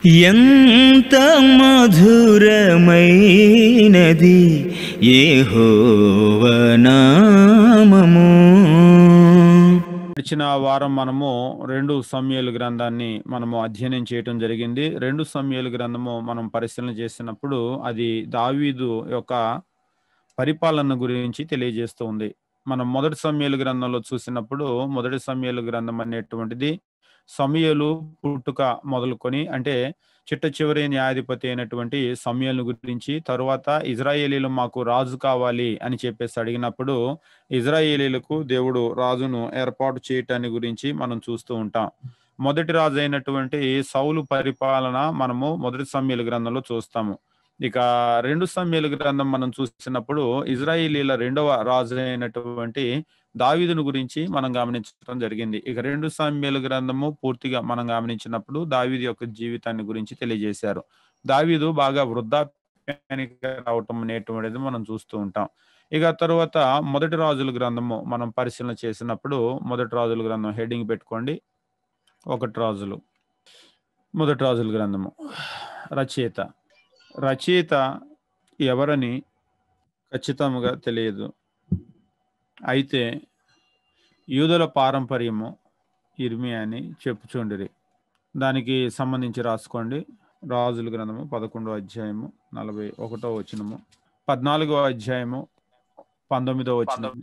ఎంత మధురమైనది యెహోవా నామము. గడిచిన వారం మనము 2 సమూయేలు గ్రంథాన్ని మనము అధ్యయనం చేయటం జరిగింది. 2 సమూయేలు గ్రంథము మనం పరిశీలన చేసినప్పుడు అది దావీదు యొక్క పరిపాలన గురించి తెలియజేస్తూ ఉంది. మనం మొదటి సమూయేలు గ్రంథంలో చూసినప్పుడు మొదటి సమూయేలు గ్రంథం అనేటువంటిది సమూయేలు పుట్టుక మొదలుకొని అంటే చిట్ట చివరి న్యాయాధిపతి అయినటువంటి సమూయేలు గురించి, తరువాత ఇజ్రాయేలీలు మాకు రాజు కావాలి అని చెప్పేసి అడిగినప్పుడు ఇజ్రాయేలీలకు దేవుడు రాజును ఏర్పాటు చేయటాన్ని గురించి మనం చూస్తూ ఉంటాం. మొదటి రాజు అయినటువంటి సౌలు పరిపాలన మనము మొదటి సమూయేలు గ్రంథంలో చూస్తాము. ఇక 2 సమూయేలు గ్రంథం మనం చూసినప్పుడు ఇజ్రాయేలీల రెండవ రాజు అయినటువంటి దావీదును గురించి మనం గమనించడం జరిగింది. ఇక 2 సమూయేలు గ్రంథము పూర్తిగా మనం గమనించినప్పుడు దావీదు యొక్క జీవితాన్ని గురించి తెలియజేశారు. దావీదు బాగా వృద్ధాప్యానికి రావటం అనేటువంటిది మనం చూస్తూ ఉంటాం. ఇక తరువాత మొదటి రాజుల గ్రంథము మనం పరిశీలన చేసినప్పుడు మొదటి రాజుల గ్రంథం హెడ్డింగ్ పెట్టుకోండి. మొదటి రాజుల గ్రంథము రచయిత ఎవరని ఖచ్చితంగా తెలియదు. అయితే యూదుల పారంపర్యము ఇర్మియా అని చెప్పుచుండిరి. దానికి సంబంధించి రాసుకోండి. రాజుల గ్రంథము 11వ అధ్యాయము 41వ వచనము, 14వ అధ్యాయము 19వ వచనము,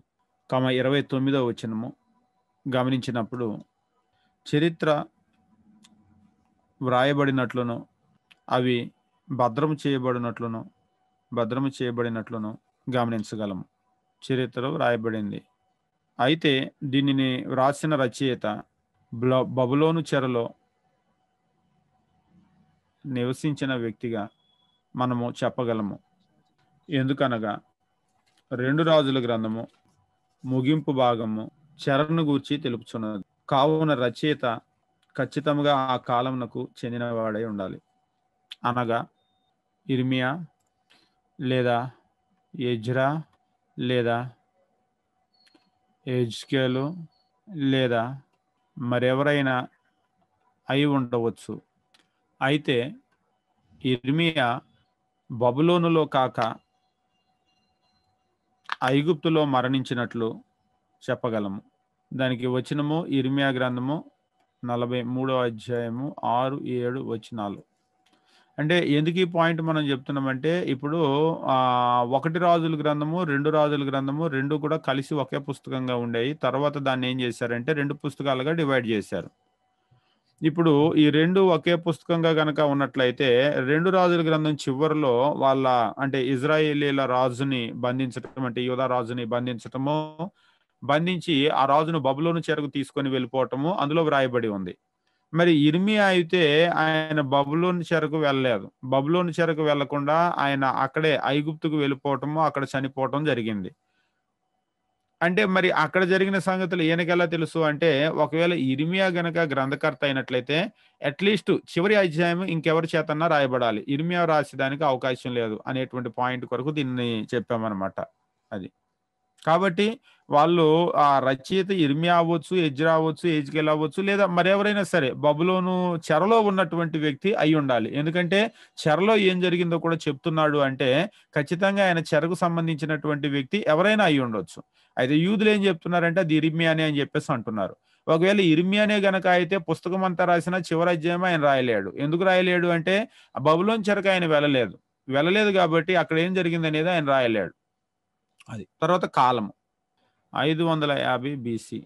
29వ వచనము గమనించినప్పుడు చరిత్ర వ్రాయబడినట్లును అవి భద్రము చేయబడినట్లును గమనించగలము. చరిత్రలో వ్రాయబడింది. అయితే దీనిని వ్రాసిన రచయిత బబులోను చెరలో నివసించిన వ్యక్తిగా మనము చెప్పగలము. ఎందుకనగా 2 రాజుల గ్రంథము ముగింపు భాగము చెరను గూర్చి తెలుపుచున్నది. కావున రచయిత ఖచ్చితంగా ఆ కాలమునకు చెందినవాడై ఉండాలి. అనగా ఇర్మియా లేదా ఎజ్రా లేదా ఎజ్కేలు లేదా మరెవరైనా అయి ఉండవచ్చు. అయితే ఇర్మియా బబులోనులో కాక ఐగుప్తులో మరణించినట్లు చెప్పగలము. దానికి వచనము ఇర్మియా గ్రంథము 43వ అధ్యాయము 6, 7 వచనాలు. అంటే ఎందుకు ఈ పాయింట్ మనం చెప్తున్నామంటే ఇప్పుడు 1 రాజుల గ్రంథము 2 రాజుల గ్రంథము 2 కూడా కలిసి ఒకే పుస్తకంగా ఉండేవి. తర్వాత దాన్ని ఏం చేశారంటే 2 పుస్తకాలుగా డివైడ్ చేశారు. ఇప్పుడు ఈ 2 ఒకే పుస్తకంగా గనక ఉన్నట్లయితే 2 రాజుల గ్రంథం చివరిలో అంటే ఇజ్రాయేలీల రాజుని బంధించటం, అంటే యూదా రాజుని బంధించి ఆ రాజును బబులోను చెరకు తీసుకొని వెళ్ళిపోవటము అందులో వ్రాయబడి ఉంది. మరి ఇర్మియా అయితే ఆయన బబులోను చెరకు వెళ్ళలేదు. బబులోను చెరకు వెళ్లకుండా ఆయన అక్కడే ఐగుప్తుకు వెళ్ళిపోవటము, అక్కడ చనిపోవటం జరిగింది. అంటే మరి అక్కడ జరిగిన సంగతులు ఈయనకెలా తెలుసు అంటే, ఒకవేళ ఇర్మియా గనక గ్రంథకర్త అయినట్లయితే అట్లీస్ట్ చివరి అధ్యాయం ఇంకెవరి చేతన్నా రాయబడాలి. ఇర్మియా రాసేదానికి అవకాశం లేదు అనేటువంటి పాయింట్ కొరకు దీన్ని చెప్పామన్నమాట. అది కాబట్టి వాళ్ళు ఆ రచయిత ఇర్మియా అవ్వచ్చు, ఎజ్రా అవ్వచ్చు, ఎజ్కేల్ అవ్వచ్చు, లేదా మరెవరైనా సరే బబులోను చెరలో ఉన్నటువంటి వ్యక్తి అయి ఉండాలి. ఎందుకంటే చెరలో ఏం జరిగిందో కూడా చెప్తున్నాడు అంటే ఖచ్చితంగా ఆయన చెరకు సంబంధించినటువంటి వ్యక్తి ఎవరైనా అయి ఉండొచ్చు. అయితే యూదులు ఏం చెప్తున్నారంటే అది ఇర్మియానే అని చెప్పేసి అంటున్నారు. ఒకవేళ ఇర్మియానే గనక అయితే పుస్తకం అంతా రాసినా చివరి అధ్యాయం ఆయన రాయలేడు. ఎందుకు రాయలేడు అంటే ఆ బబులోను చెరకు ఆయన వెళ్ళలేదు కాబట్టి అక్కడ ఏం జరిగింది అనేది ఆయన రాయలేడు. అది తర్వాత కాలము 550 బీసీ.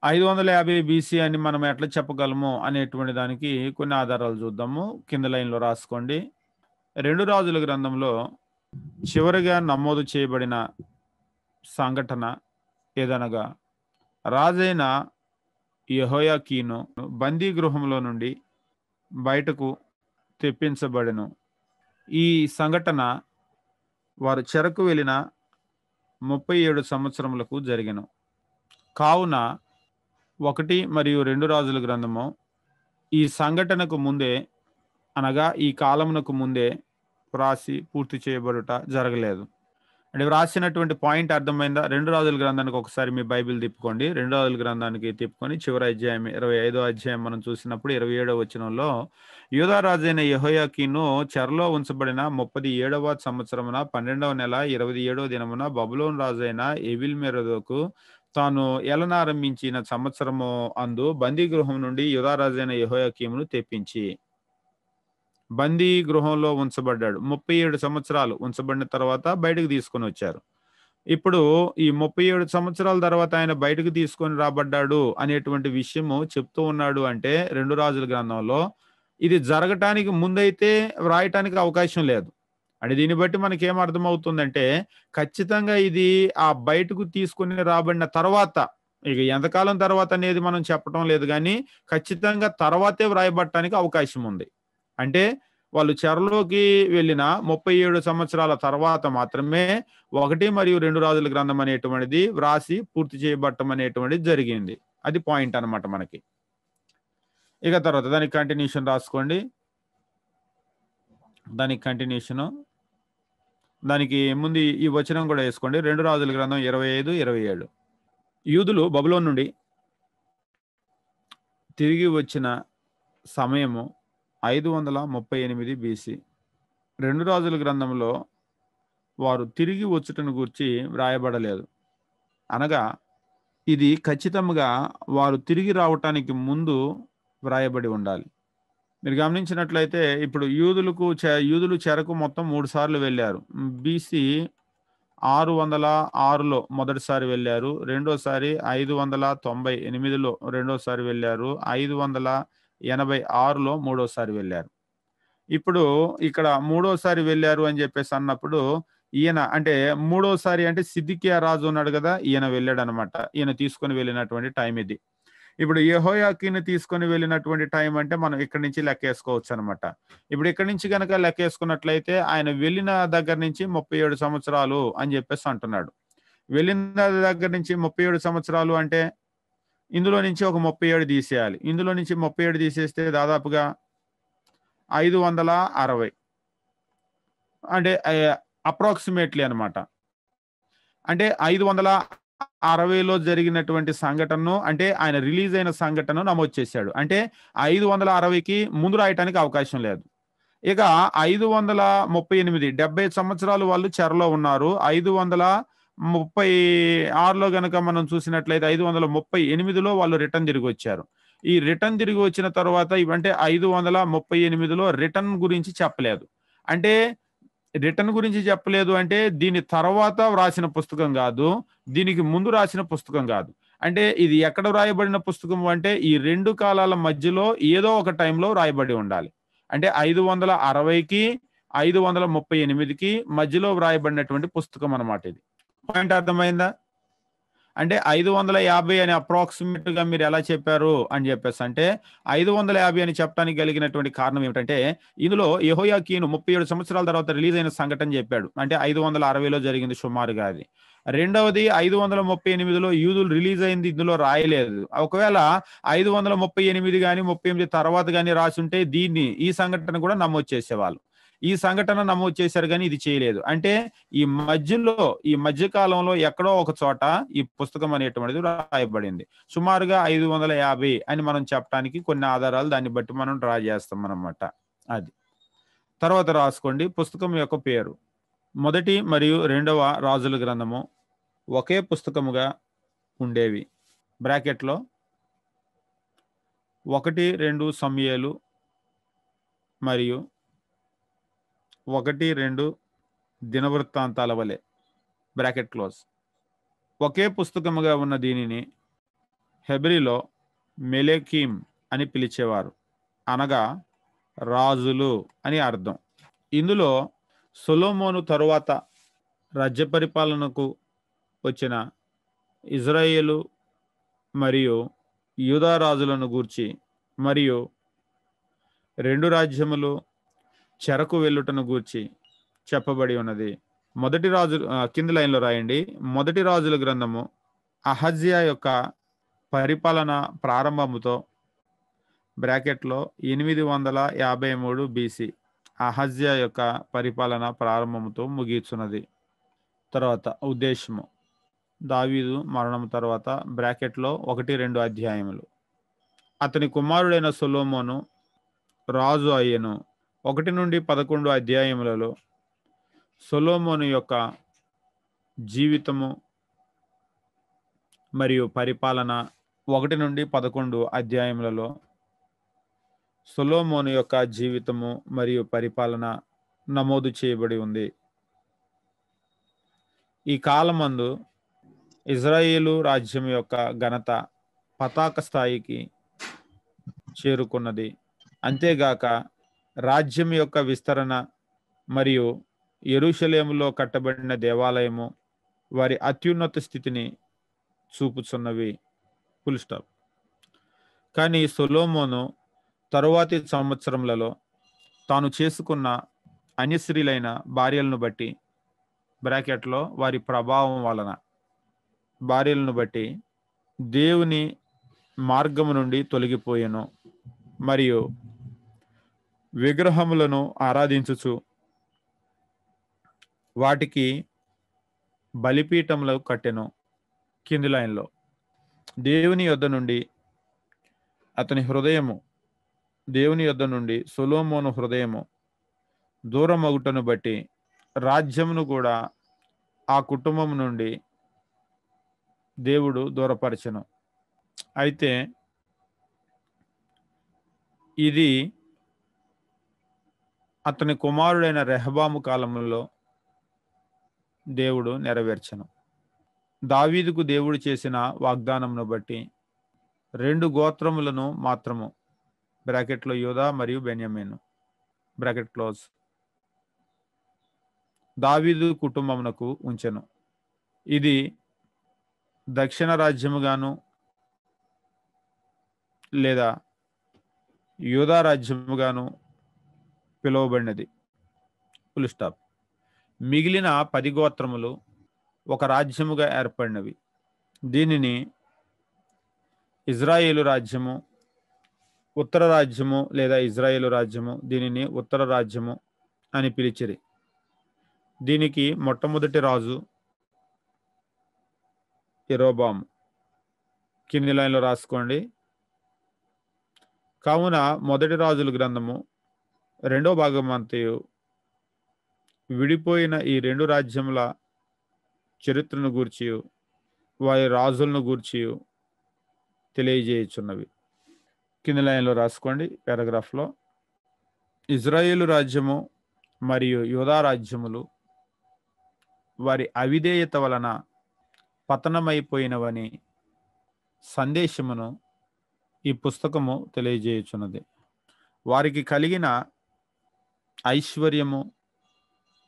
550 బీసీ అని మనం ఎట్లా చెప్పగలము అనేటువంటి దానికి కొన్ని ఆధారాలు చూద్దాము. కింద లైన్లో రాసుకోండి. 2 రాజుల గ్రంథంలో చివరిగా నమోదు చేయబడిన సంఘటన ఏదనగా రాజైన యెహోయాకీను బందీ గృహంలో నుండి బయటకు తెప్పించబడెను. ఈ సంఘటన వారు చెరకు వెళ్ళిన 37 సంవత్సరములకు జరిగెను. కావున 1 మరియు 2 రాజుల గ్రంథము ఈ సంఘటనకు ముందే అనగా ఈ కాలమునకు ముందే వ్రాసి పూర్తి చేయబడుట జరగలేదు. అంటే వ్రాసినటువంటి పాయింట్ అర్థమైందా? 2 రాజుల గ్రంథానికి ఒకసారి మీ బైబిల్ తిప్పుకోండి. 2 రాజుల గ్రంథానికి తిప్పుకొని చివరి అధ్యాయం 25వ అధ్యాయం మనం చూసినప్పుడు 27వ వచనంలో యూదా రాజైన యెహోయాకీను చెరలో ఉంచబడిన 37వ సంవత్సరమున 12వ నెల 27వ దినమున బబులోను రాజైన ఎవిల్మెరోదకు తాను ఏలనారంభించిన సంవత్సరము అందు బందీగృహం నుండి యూదా రాజైన యెహోయాకీమును తెప్పించి బందీ గృహంలో ఉంచబడ్డాడు. 37 సంవత్సరాలు ఉంచబడిన తర్వాత బయటకు తీసుకొని వచ్చారు. ఇప్పుడు ఈ 37 సంవత్సరాల తర్వాత ఆయన బయటకు తీసుకొని రాబడ్డాడు అనేటువంటి విషయము చెప్తూ ఉన్నాడు అంటే 2 రాజుల గ్రంథంలో ఇది జరగటానికి ముందైతే వ్రాయటానికి అవకాశం లేదు. అంటే దీన్ని బట్టి మనకేం అర్థమవుతుందంటే ఖచ్చితంగా ఇది ఆ బయటకు తీసుకొని రాబడిన తర్వాత, ఇక ఎంతకాలం తర్వాత అనేది మనం చెప్పటం లేదు గానీ ఖచ్చితంగా తర్వాతే వ్రాయబడటానికి అవకాశం ఉంది. అంటే వాళ్ళు చెరలోకి వెళ్ళిన 37 సంవత్సరాల తర్వాత మాత్రమే 1 మరియు 2 రాజుల గ్రంథం అనేటువంటిది వ్రాసి పూర్తి చేయబడటం అనేటువంటిది జరిగింది. అది పాయింట్ అన్నమాట మనకి. ఇక తర్వాత దానికి కంటిన్యూషన్ రాసుకోండి. దానికి కంటిన్యూషను దానికి ముందు ఈ వచనం కూడా వేసుకోండి. 2 రాజుల గ్రంథం 25, 27. యూదులు బబులోను నుండి తిరిగి వచ్చిన సమయము 538 బీసీ. 2 రాజుల గ్రంథంలో వారు తిరిగి వచ్చుటను గూర్చి వ్రాయబడలేదు. అనగా ఇది ఖచ్చితంగా వారు తిరిగి రావటానికి ముందు వ్రాయబడి ఉండాలి. మీరు గమనించినట్లయితే ఇప్పుడు యూదులు చెరకు మొత్తం 3 సార్లు వెళ్ళారు. బీసీ 606లో మొదటిసారి వెళ్ళారు. రెండోసారి 598లో రెండోసారి వెళ్ళారు. 586లో మూడోసారి వెళ్ళారు. ఇప్పుడు ఇక్కడ మూడోసారి వెళ్ళారు అని చెప్పేసి అన్నప్పుడు ఈయన అంటే మూడోసారి అంటే సిద్కియా రాజు ఉన్నాడు కదా, ఈయన వెళ్ళాడనమాట. ఈయన తీసుకొని వెళ్ళినటువంటి టైం ఇది. ఇప్పుడు యెహోయాకీను తీసుకొని వెళ్ళినటువంటి టైం అంటే మనం ఇక్కడి నుంచి లెక్కేసుకోవచ్చు అనమాట. ఇప్పుడు ఇక్కడి నుంచి కనుక లెక్కేసుకున్నట్లయితే ఆయన వెళ్ళిన దగ్గర నుంచి 37 సంవత్సరాలు అని చెప్పేసి అంటున్నాడు. వెళ్ళిన దగ్గర నుంచి 37 సంవత్సరాలు అంటే ఇందులో నుంచి ఒక 37 తీసేయాలి. ఇందులో నుంచి 37 తీసేస్తే దాదాపుగా 560 అంటే అప్రాక్సిమేట్లీ అనమాట. అంటే 560లో జరిగినటువంటి సంఘటనను అంటే ఆయన రిలీజ్ అయిన సంఘటనను నమోదు చేశాడు. అంటే 560కి ముందు రాయటానికి అవకాశం లేదు. ఇక 538 70 సంవత్సరాలు వాళ్ళు చెరలో ఉన్నారు. 536లో గనక మనం చూసినట్లయితే 538లో వాళ్ళు రిటర్న్ తిరిగి వచ్చారు. ఈ రిటర్న్ తిరిగి వచ్చిన తర్వాత ఇవంటే 538లో రిటర్న్ గురించి చెప్పలేదు. అంటే రిటర్న్ గురించి చెప్పలేదు అంటే దీని తర్వాత వ్రాసిన పుస్తకం కాదు, దీనికి ముందు రాసిన పుస్తకం కాదు. అంటే ఇది ఎక్కడ వ్రాయబడిన పుస్తకం అంటే ఈ 2 కాలాల మధ్యలో ఏదో ఒక టైంలో వ్రాయబడి ఉండాలి. అంటే 560కి 538కి మధ్యలో వ్రాయబడినటువంటి పుస్తకం అన్నమాట ఇది. పాయింట్ అర్థమైందా? అంటే 550 అని అప్రాక్సిమేట్ గా మీరు ఎలా చెప్పారు అని చెప్పేసి అంటే 550 అని చెప్పడానికి కలిగినటువంటి కారణం ఏమిటంటే ఇందులో యెహోయాకీను 37 సంవత్సరాల తర్వాత రిలీజ్ అయిన సంఘటన చెప్పాడు. అంటే 560లో జరిగింది సుమారుగా అది. రెండవది 538లో యూదులు రిలీజ్ అయింది ఇందులో రాయలేదు. ఒకవేళ 538 కానీ 38 తర్వాత కానీ రాసుంటే ఈ సంఘటన కూడా నమోదు చేసేవాళ్ళు. ఈ సంఘటన నమోదు చేశారు కానీ ఇది చేయలేదు. అంటే ఈ మధ్య కాలంలో ఎక్కడో ఒక చోట ఈ పుస్తకం అనేటువంటిది రాయబడింది. సుమారుగా 550 అని మనం చెప్పడానికి కొన్ని ఆధారాలు దాన్ని బట్టి మనం డ్రా చేస్తాం అన్నమాట. అది తర్వాత రాసుకోండి పుస్తకం యొక్క పేరు. 1 మరియు 2వ రాజుల గ్రంథము ఒకే పుస్తకముగా ఉండేవి. బ్రాకెట్లో 1, 2 సమూయేలు మరియు 1, 2 దినవృత్తాంతాల వలె బ్రాకెట్ క్లోజ్. ఒకే పుస్తకముగా ఉన్న దీనిని హెబ్రీలో మెలెకీమ్ అని పిలిచేవారు, అనగా రాజులు అని అర్థం. ఇందులో సొలొమోను తరువాత రాజ్య పరిపాలనకు వచ్చిన ఇజ్రాయేలు మరియు యూదా రాజులను గూర్చి మరియు 2 రాజ్యములు చెరకు వెళ్ళుటను గూర్చి చెప్పబడి ఉన్నది. కింది లైన్లో రాయండి. 1 రాజుల గ్రంథము అహజ్యా యొక్క పరిపాలన ప్రారంభముతో బ్రాకెట్లో 853 బీసీ అహజ్యా యొక్క పరిపాలన ప్రారంభముతో ముగిస్తున్నది. తర్వాత ఉద్దేశము, దావీదు మరణం తర్వాత బ్రాకెట్లో 1-2 అధ్యాయములు. అతని కుమారుడైన సొలొమోను రాజు అయ్యెను. 1-11 అధ్యాయములలో సొలొమోను యొక్క జీవితము మరియు పరిపాలన, 1-11 అధ్యాయములలో సొలొమోను యొక్క జీవితము మరియు పరిపాలన నమోదు చేయబడి ఉంది. ఈ కాలమందు ఇజ్రాయేలు రాజ్యం యొక్క ఘనత పతాక స్థాయికి చేరుకున్నది. అంతేగాక రాజ్యం యొక్క విస్తరణ మరియు యెరూషలేములో కట్టబడిన దేవాలయము వారి అత్యున్నత స్థితిని చూపుచున్నవి. Full stop. కానీ సొలొమోను తరువాతి సంవత్సరములలో తాను చేసుకున్న అన్యస్త్రీలైన భార్యలను బట్టి, బ్రాకెట్లో వారి ప్రభావం వలన భార్యలను బట్టి దేవుని మార్గము నుండి తొలగిపోయెను మరియు విగ్రహములను ఆరాధించుచు వాటికి బలిపీఠములు కట్టెను. కింది లైన్లో దేవుని యొద్ద నుండి సొలొమోను హృదయము దూరమగుటను బట్టి రాజ్యమును కూడా ఆ కుటుంబం నుండి దేవుడు దూరపరచెను. అయితే ఇది అతని కుమారుడైన రెహబాము కాలంలో దేవుడు నెరవేర్చెను. దావీదుకు దేవుడు చేసిన వాగ్దానమును బట్టి 2 గోత్రములను మాత్రము, బ్రాకెట్లో యూదా మరియు బెన్యామీను, బ్రాకెట్ క్లోజ్, దావీదు కుటుంబమునకు ఉంచెను. ఇది దక్షిణ రాజ్యముగాను లేదా యూదా రాజ్యముగాను పిలువబడినది. Full stop. మిగిలిన 10 గోత్రములు ఒక రాజ్యముగా ఏర్పడినవి. దీనిని ఇజ్రాయేలు రాజ్యము, ఉత్తర రాజ్యము లేదా ఇజ్రాయేలు రాజ్యము, దీనిని ఉత్తర రాజ్యము అని పిలిచిరి. దీనికి మొట్టమొదటి రాజు యెరోబాము. కింది లైన్లో రాసుకోండి. కావున మొదటి రాజుల గ్రంథము 2వ భాగం అంతయు విడిపోయిన ఈ 2 రాజ్యముల చరిత్రను గూర్చి వారి రాజులను గూర్చి తెలియజేయుచున్నవి. కింది లైన్లో రాసుకోండి పారాగ్రాఫ్లో. ఇజ్రాయేలు రాజ్యము మరియు యూదా రాజ్యములు వారి అవిధేయత వలన పతనమైపోయినవని సందేశమును ఈ పుస్తకము తెలియజేయుచున్నది. వారికి కలిగిన ఐశ్వర్యము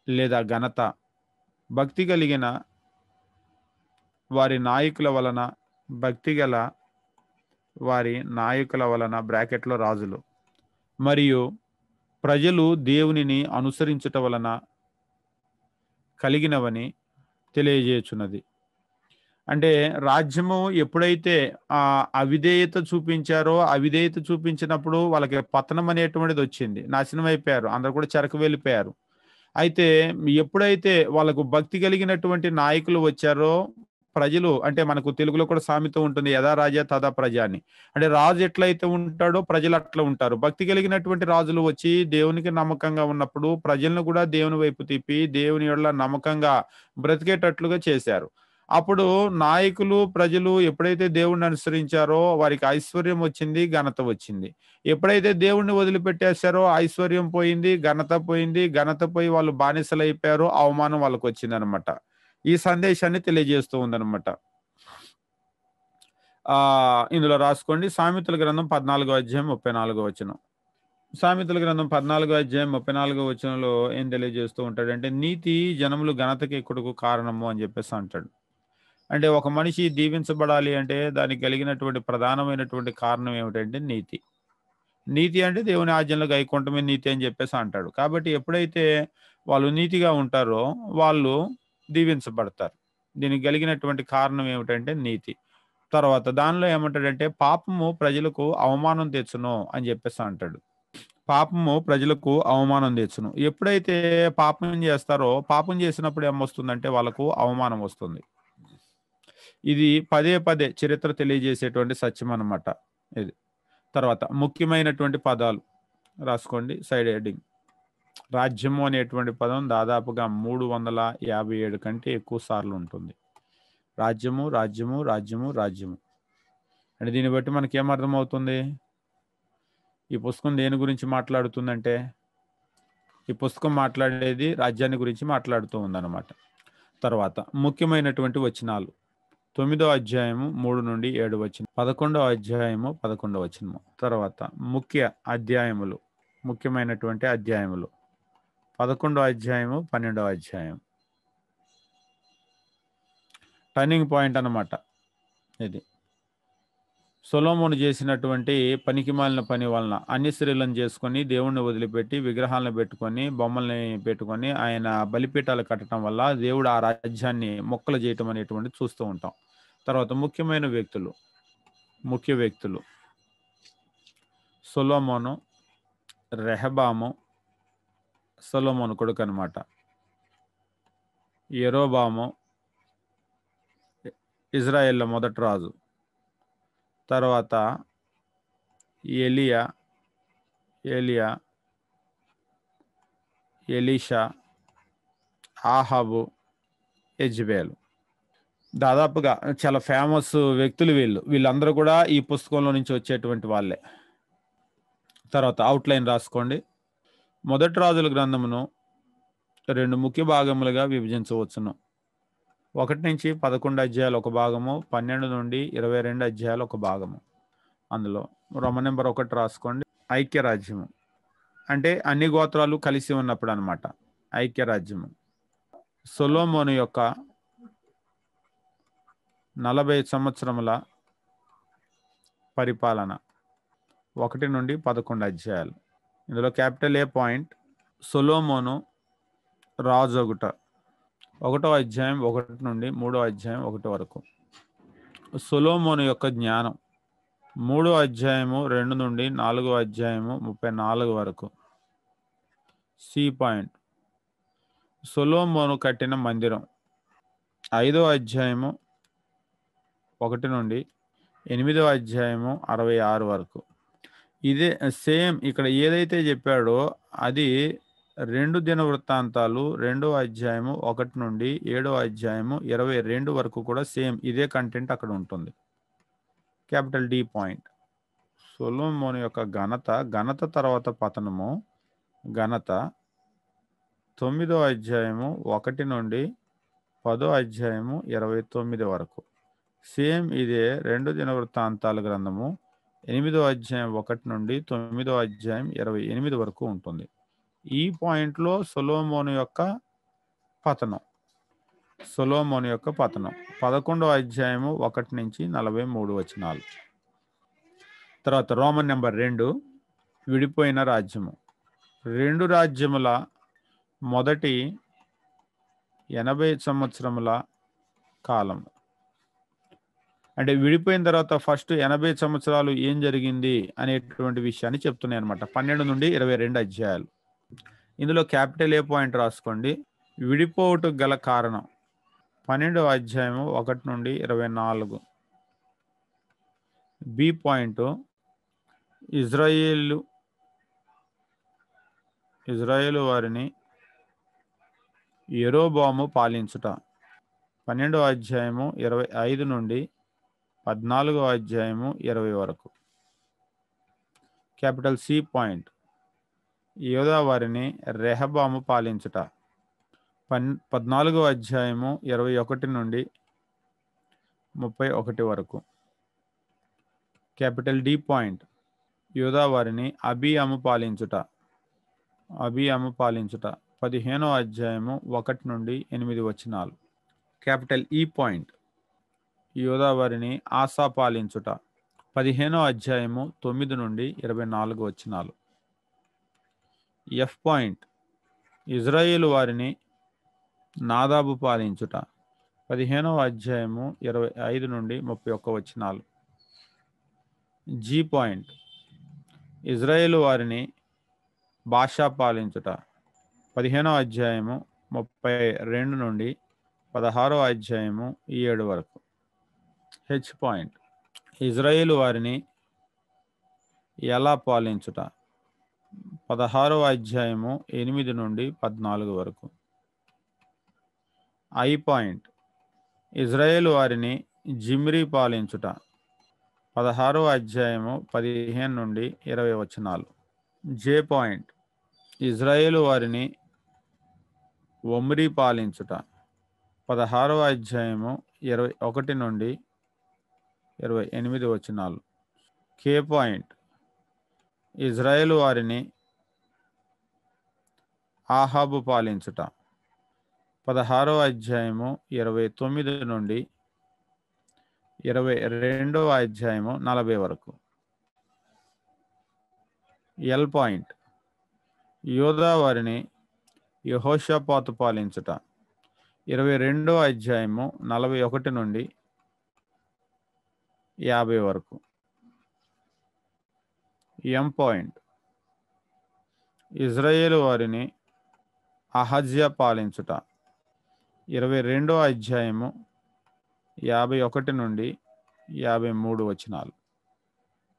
లేదా ఘనత భక్తి కలిగిన వారి నాయకుల వలన, భక్తిగల వారి నాయకుల వలన, బ్రాకెట్లో రాజులు మరియు ప్రజలు దేవునిని అనుసరించుట వలన కలిగినవని తెలియజేయుచున్నది. అంటే రాజ్యము ఎప్పుడైతే అవిధేయత చూపించినప్పుడు వాళ్ళకి పతనం అనేటువంటిది వచ్చింది, నాశనం అయిపోయారు, అందరు కూడా చెరకు వెళ్ళిపోయారు. అయితే ఎప్పుడైతే వాళ్ళకు భక్తి కలిగినటువంటి నాయకులు వచ్చారో ప్రజలు, అంటే మనకు తెలుగులో కూడా సామెత ఉంటుంది, యథా రాజా తదా ప్రజ అని. అంటే రాజు ఎట్లయితే ఉంటాడో ప్రజలు అట్లా ఉంటారు. భక్తి కలిగినటువంటి రాజులు వచ్చి దేవునికి నమ్మకంగా ఉన్నప్పుడు ప్రజలను కూడా దేవుని వైపు తిప్పి దేవుని యొద్ద నమ్మకంగా బ్రతికేటట్లుగా చేశారు. అప్పుడు నాయకులు, ప్రజలు ఎప్పుడైతే దేవుణ్ణి అనుసరించారో వారికి ఐశ్వర్యం వచ్చింది, ఘనత వచ్చింది. ఎప్పుడైతే దేవుణ్ణి వదిలిపెట్టేశారో ఐశ్వర్యం పోయింది, ఘనత పోయి వాళ్ళు బానిసలు అయిపోయారో అవమానం వాళ్ళకు వచ్చింది అనమాట. ఈ సందేశాన్ని తెలియజేస్తూ ఉందన్నమాట. ఇందులో రాసుకోండి. సామెతల గ్రంథం 14వ అధ్యాయం 34వ వచనం. సామెతల గ్రంథం 14వ అధ్యాయం 34వ వచనంలో ఏం తెలియజేస్తూ ఉంటాడంటే, నీతి జనములు ఘనతకి ఎక్కుటకు కారణము అని చెప్పేసి అంటాడు. అంటే ఒక మనిషి దీవించబడాలి అంటే దానికి కలిగినటువంటి ప్రధానమైనటువంటి కారణం ఏమిటంటే నీతి. నీతి అంటే దేవుని ఆజ్ఞలు గైకొనటమే నీతి అని చెప్పేసి అంటాడు. కాబట్టి ఎప్పుడైతే వాళ్ళు నీతిగా ఉంటారో వాళ్ళు దీవించబడతారు. దీనికి కలిగినటువంటి కారణం ఏమిటంటే నీతి. తర్వాత దానిలో ఏమంటాడంటే పాపము ప్రజలకు అవమానం తెచ్చును అని చెప్పేసి అంటాడు. పాపము ప్రజలకు అవమానం తెచ్చును. ఎప్పుడైతే పాపం చేస్తారో, పాపం చేసినప్పుడు ఏమొస్తుందంటే వాళ్ళకు అవమానం వస్తుంది. ఇది పదే పదే చరిత్ర తెలియజేసేటువంటి సత్యం అన్నమాట ఇది. తర్వాత ముఖ్యమైనటువంటి పదాలు రాసుకోండి సైడ్ హెడ్డింగ్. రాజ్యము అనేటువంటి పదం దాదాపుగా 357 కంటే ఎక్కువ సార్లు ఉంటుంది. రాజ్యము, రాజ్యము, రాజ్యము, రాజ్యము. అంటే దీన్ని బట్టి మనకేమర్థమవుతుంది? ఈ పుస్తకం దేని గురించి మాట్లాడుతుందంటే, ఈ పుస్తకం మాట్లాడేది రాజ్యాన్ని గురించి మాట్లాడుతూ ఉందన్నమాట. తర్వాత ముఖ్యమైనటువంటి వచనాలు 9వ అధ్యాయము 3 నుండి 7 వచనం, 11వ అధ్యాయము 11వ వచనము. తర్వాత ముఖ్య అధ్యాయములు, ముఖ్యమైనటువంటి అధ్యాయములు 11వ అధ్యాయము 12వ అధ్యాయం. టర్నింగ్ పాయింట్ అన్నమాట ఇది. సొలొమోను చేసినటువంటి పనికిమాలిన పని వలన అన్య స్త్రీలను చేసుకొని, దేవుణ్ణి వదిలిపెట్టి, విగ్రహాలను పెట్టుకొని, బొమ్మల్ని పెట్టుకొని ఆయన బలిపీఠాలు కట్టడం వల్ల దేవుడు ఆ రాజ్యాన్ని మొక్కలు చేయటం అనేటువంటి చూస్తూ ఉంటాం. తర్వాత ముఖ్యమైన వ్యక్తులు, ముఖ్య వ్యక్తులు సొలొమోను, రెహబాము, సొలొమోను కొడుకు అనమాట, యెరోబాము, ఇజ్రాయేళ్ల మొదటి రాజు, తర్వాత ఎలియా, ఎలీషా, ఆహాబు, యెజెబెలు. దాదాపుగా చాలా ఫేమస్ వ్యక్తులు వీళ్ళందరూ కూడా ఈ పుస్తకంలో నుంచి వచ్చేటువంటి వాళ్ళే. తర్వాత అవుట్లైన్ రాసుకోండి. మొదటి రాజుల గ్రంథమును 2 ముఖ్య భాగములుగా విభజించవచ్చును. 1 నుంచి 11 అధ్యాయాలు ఒక భాగము, 12 నుండి 22 అధ్యాయాలు ఒక భాగము. అందులో రోమన్ నెంబర్ 1 రాసుకోండి. ఐక్యరాజ్యము అంటే అన్ని గోత్రాలు కలిసి ఉన్నప్పుడు అనమాట ఐక్యరాజ్యము. సొలొమోను యొక్క 40 సంవత్సరముల పరిపాలన 1 నుండి 11 అధ్యాయాలు. ఇందులో క్యాపిటల్ ఏ పాయింట్ సొలొమోను రాజొగుట 1వ అధ్యాయం 1 నుండి 3వ అధ్యాయం 1 వరకు. సొలొమోను యొక్క జ్ఞానం 3వ అధ్యాయము 2 నుండి 4వ అధ్యాయము 34 వరకు. సి పాయింట్ సొలొమోను కట్టిన మందిరం 5వ అధ్యాయము 1 నుండి 8వ అధ్యాయము 66 వరకు. ఇదే సేమ్ ఇక్కడ ఏదైతే చెప్పాడో అది 2 దినవృత్తాంతాలు 2వ అధ్యాయము 1 నుండి 7వ అధ్యాయము 22 వరకు కూడా సేమ్ ఇదే కంటెంట్ అక్కడ ఉంటుంది. క్యాపిటల్ డి పాయింట్ సొలొమోను యొక్క ఘనత తర్వాత పతనము. ఘనత 9వ అధ్యాయము 1 నుండి 10వ అధ్యాయము 29 వరకు. సేమ్ ఇదే 2 దినవృత్తాంతాల గ్రంథము 8వ అధ్యాయం 1 నుండి 9వ అధ్యాయం 28 వరకు ఉంటుంది. ఈ పాయింట్లో సొలొమోను యొక్క పతనం 11వ అధ్యాయము 1 నుంచి 43 వచనాలు. తర్వాత రోమన్ నెంబర్ 2 విడిపోయిన రాజ్యము. 2 రాజ్యముల మొదటి 80 సంవత్సరముల కాలం. అంటే విడిపోయిన తర్వాత ఫస్ట్ 80 సంవత్సరాలు ఏం జరిగింది అనేటువంటి విషయాన్ని చెప్తున్నాయి అనమాట. 12 నుండి 22 అధ్యాయాలు. ఇందులో క్యాపిటల్ ఏ పాయింట్ రాసుకోండి. విడిపోవటం గల కారణం 12వ అధ్యాయము 1 నుండి 24. బి పాయింట్ ఇజ్రాయేలు వారిని యెరోబాము పాలించుట 12వ అధ్యాయము 25 నుండి 14వ అధ్యాయము 20 వరకు. క్యాపిటల్ సి పాయింట్ యూదా వారిని రెహబాము పాలించుట 14వ అధ్యాయము 21 నుండి 31 వరకు. క్యాపిటల్ డి పాయింట్ యూదా వారిని అబీయాము పాలించుట 15వ అధ్యాయము 1 నుండి 8 వచనాలు. క్యాపిటల్ ఈ పాయింట్ యూదా వారిని ఆసా పాలించుట 15వ అధ్యాయము 9 నుండి 24 వచనాలు. ఎఫ్ పాయింట్ ఇజ్రాయేలు వారిని నాదాబు పాలించుట 15వ అధ్యాయము 25 నుండి 31 వచనాలు. జీ పాయింట్ ఇజ్రాయేలు వారిని బాషా పాలించుట 15వ అధ్యాయము 32 నుండి 16వ అధ్యాయము 7 వరకు. హెచ్ పాయింట్ ఇజ్రాయేలు వారిని ఎలా పాలించుట 16వ అధ్యాయము 8 నుండి 14 వరకు. ఐ పాయింట్ ఇజ్రాయేలు వారిని జిమ్రీ పాలించుట 16వ అధ్యాయము 15 నుండి 20 వచనాలు. జే పాయింట్ ఇజ్రాయేలు వారిని ఒమ్రీ పాలించుట 16వ అధ్యాయము 21 నుండి 28 వచనాలు. కే పాయింట్ ఇజ్రాయేలు వారిని ఆహాబు పాలించుట 16వ అధ్యాయము 29 నుండి 22వ అధ్యాయము 40 వరకు. ఎల్ పాయింట్ యోధా వారిని యెహోషాపాతు పాలించుట 22వ అధ్యాయము 41 నుండి 50 వరకు. ఎం పాయింట్ ఇజ్రాయేలు వారిని అహజ్యా పాలించుట 22వ అధ్యాయము 51 నుండి 53 వచనాలు.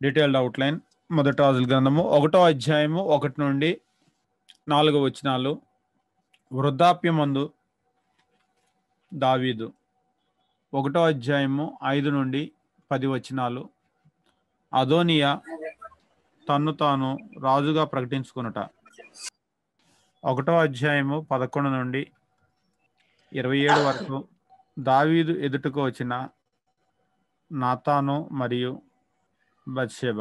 Detailed outline. మొదటి రాజుల గ్రంథము 1వ అధ్యాయము 1 నుండి 4 వచనాలు. వృద్ధాప్యమందు దావీదు 1వ అధ్యాయము 5 నుండి 10 వచనాలు. అదోనియా తన్ను తాను రాజుగా ప్రకటించుకొనుట 1వ అధ్యాయము 11 నుండి 27 వరకు. దావీదు ఎదుటకు వచ్చిన నాతాను మరియు బత్షెబ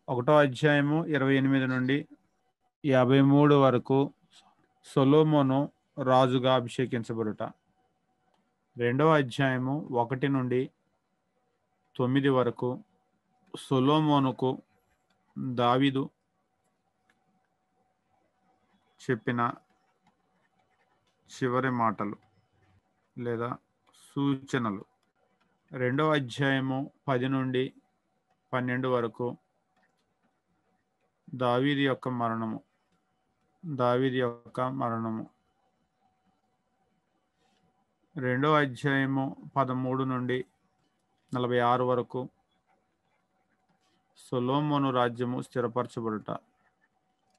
1వ అధ్యాయము 28 నుండి 53 వరకు. సొలొమోను రాజుగా అభిషేకించబడుట 2వ అధ్యాయము 1 నుండి 9 వరకు. సొలొమోనుకు దావీదు చెప్పిన చివరి మాటలు లేదా సూచనలు. 2వ అధ్యాయము 10 నుండి 12 వరకు. దావీదు యొక్క మరణము 2వ అధ్యాయము 13 నుండి 46 వరకు. సొలొమోను రాజ్యము స్థిరపరచబడుట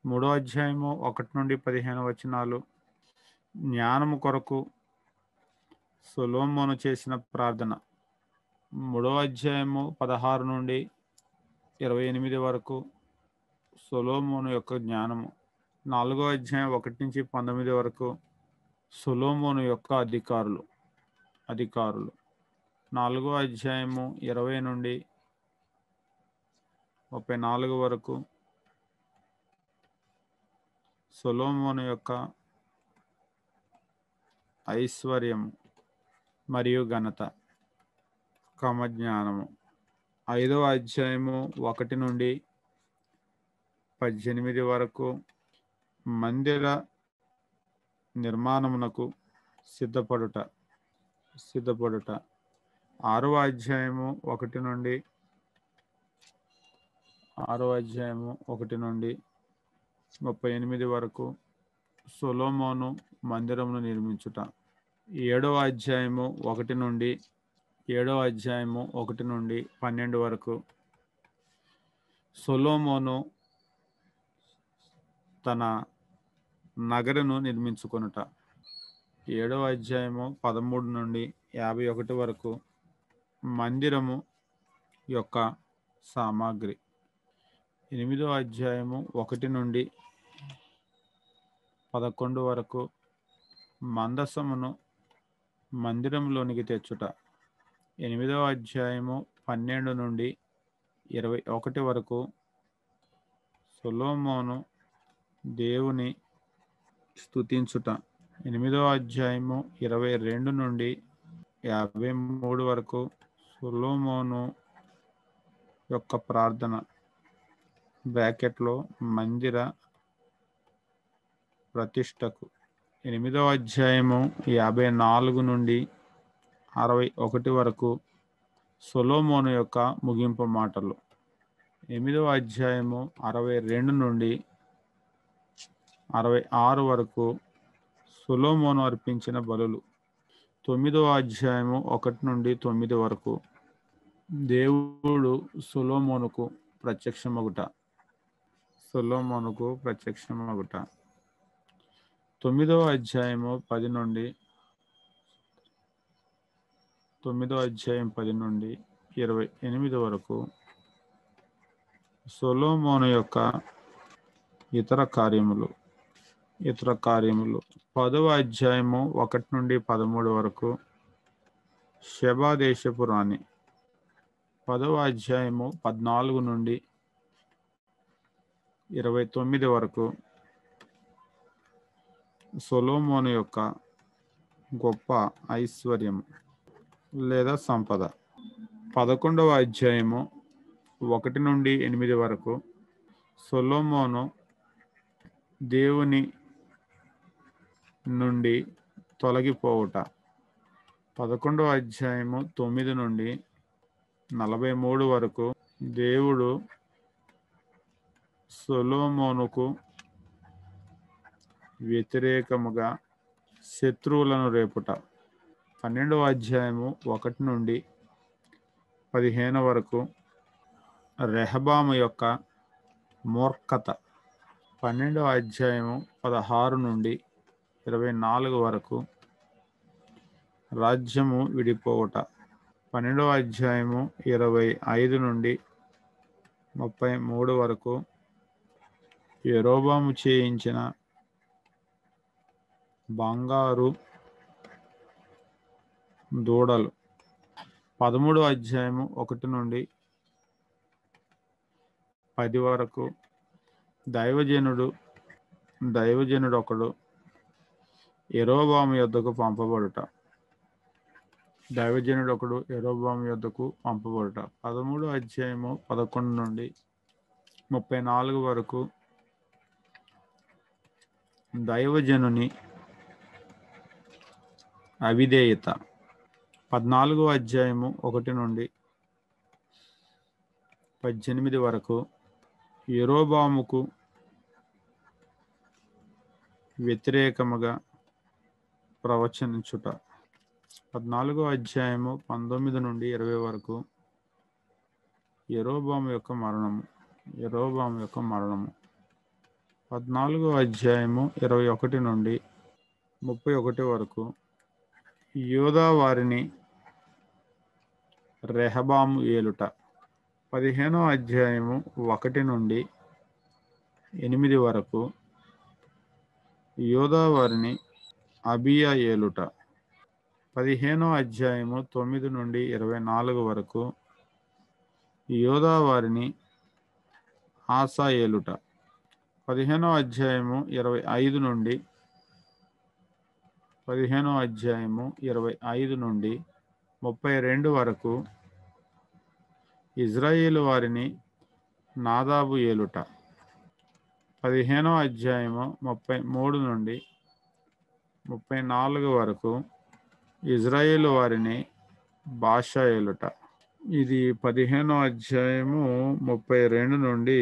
3వ అధ్యాయము 1 నుండి 15 వచనాలు. జ్ఞానము కొరకు సొలొమోను చేసిన ప్రార్థన 3వ అధ్యాయము 16 నుండి 28 వరకు. సొలొమోను యొక్క జ్ఞానము 4వ అధ్యాయం 1 నుంచి 19 వరకు. సొలొమోను యొక్క అధికారులు 4వ అధ్యాయము 20 నుండి 34 వరకు. సొలొమోను యొక్క ఐశ్వర్యము మరియు ఘనత కామజ్ఞానము 5వ అధ్యాయము 1 నుండి 18 వరకు. మందిర నిర్మాణమునకు సిద్ధపడుట 6వ అధ్యాయము 1 నుండి 38 వరకు. సొలొమోను మందిరమును నిర్మించుట 7వ అధ్యాయము 1 నుండి 12 వరకు. సొలొమోను తన నగరును నిర్మించుకొనుట 7వ అధ్యాయము 13 నుండి 51 వరకు. మందిరము యొక్క సామాగ్రి 8వ అధ్యాయము 1 నుండి 11 వరకు. మందసమును మందిరంలోనికి తెచ్చుట 8వ అధ్యాయము 12 నుండి 21 వరకు. సొలొమోను దేవుని స్తుతించుట 8వ అధ్యాయము 22 నుండి 53 వరకు. సొలొమోను యొక్క ప్రార్థన బ్రాకెట్లో మందిర ప్రతిష్టకు 8వ అధ్యాయము 54 నుండి 61 వరకు. సొలొమోను యొక్క ముగింపు మాటలు 8వ అధ్యాయము 62 నుండి 66 వరకు సొలొమోను అర్పించిన బలులు. 9వ అధ్యాయము 1 నుండి 9 వరకు దేవుడు సొలొమోనుకు ప్రత్యక్షమగుట. 9వ అధ్యాయము 10 నుండి 28 వరకు సొలొమోను యొక్క ఇతర కార్యములు. 10వ అధ్యాయము 1 నుండి 13 వరకు షెబా దేశపు రాణి. 10వ అధ్యాయము 14 నుండి 29 వరకు సొలొమోను యొక్క గొప్ప ఐశ్వర్యం లేదా సంపద. 11వ అధ్యాయము 1 నుండి 8 వరకు సొలొమోను దేవుని నుండి తొలగిపోవుట. 11వ అధ్యాయము 9 నుండి 43 వరకు దేవుడు సొలొమోనుకు వ్యతిరేకముగా శత్రువులను రేపుట. 12వ అధ్యాయము 1 నుండి 15 వరకు రెహబాము యొక్క మూర్ఖత. 12వ అధ్యాయము 16 నుండి 24 వరకు రాజ్యము విడిపోవుట. 12వ అధ్యాయము 25 నుండి 33 వరకు యెరోబాము చేయించిన బంగారు దూడలు. 13వ అధ్యాయము 1 నుండి 10 వరకు దైవజనుడు ఒకడు యెరోబాము యొద్దకు పంపబడుట. 13వ అధ్యాయము 11 నుండి 34 వరకు దైవజనుని అవిధేయత. 14వ అధ్యాయము 1 నుండి 18 వరకు యెరోబాముకు వ్యతిరేకముగా ప్రవచించుట. 14వ అధ్యాయము 19 నుండి 20 వరకు యెరోబాము యొక్క మరణము. 14వ అధ్యాయము 21 నుండి 31 వరకు యూదా వారిని రెహబాము ఏలుట. 15వ అధ్యాయము 1 నుండి 8 వరకు యూదా వారిని అబియా ఏలుట. 15వ అధ్యాయము 9 నుండి 24 వరకు యూదా వారిని ఆసా ఏలుట. 15వ అధ్యాయము 25 నుండి 32 వరకు ఇజ్రాయేలు వారిని నాదాబు ఏలుట. 15వ అధ్యాయము 33 నుండి 34 వరకు ఇజ్రాయేలు వారిని బాషా ఏలుట. ఇది 15వ అధ్యాయము 33 నుండి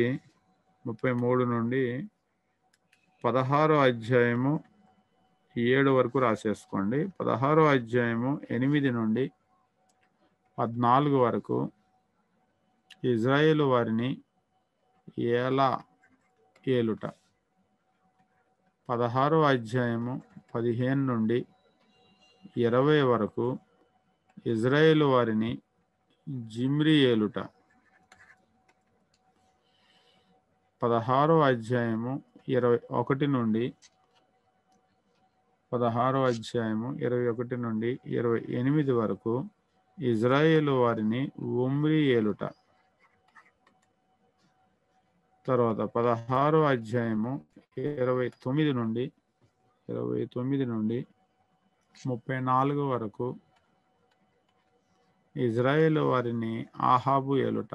16వ అధ్యాయము 7 వరకు రాసేసుకోండి. 16వ అధ్యాయము 8 నుండి 14 వరకు ఇజ్రాయేలు వారిని ఏలా ఏలుట. 16వ అధ్యాయము 15 నుండి 20 వరకు ఇజ్రాయేలు వారిని జిమ్రి ఏలుట. 16వ అధ్యాయము 21 నుండి 28 వరకు ఇజ్రాయేలు వారిని ఒమ్రి ఏలుట. తర్వాత 16వ అధ్యాయము 29 నుండి 34 వరకు ఇజ్రాయేలు వారిని ఆహాబు ఏలుట.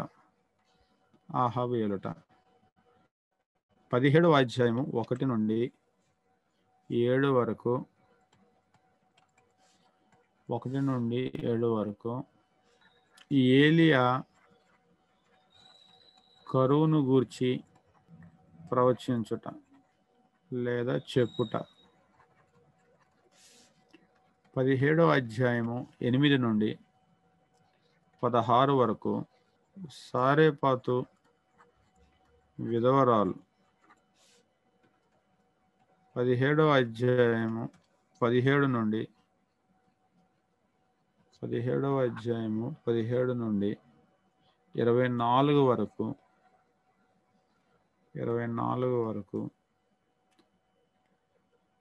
17వ అధ్యాయము 1 నుండి 7 వరకు ఏలియా కరువును గూర్చి ప్రవచించుట. లేదా చెప్పుట. 17వ అధ్యాయము 8 నుండి 16 వరకు సారేపాతు విధవరాలు. 17వ అధ్యాయము 17 నుండి 24 వరకు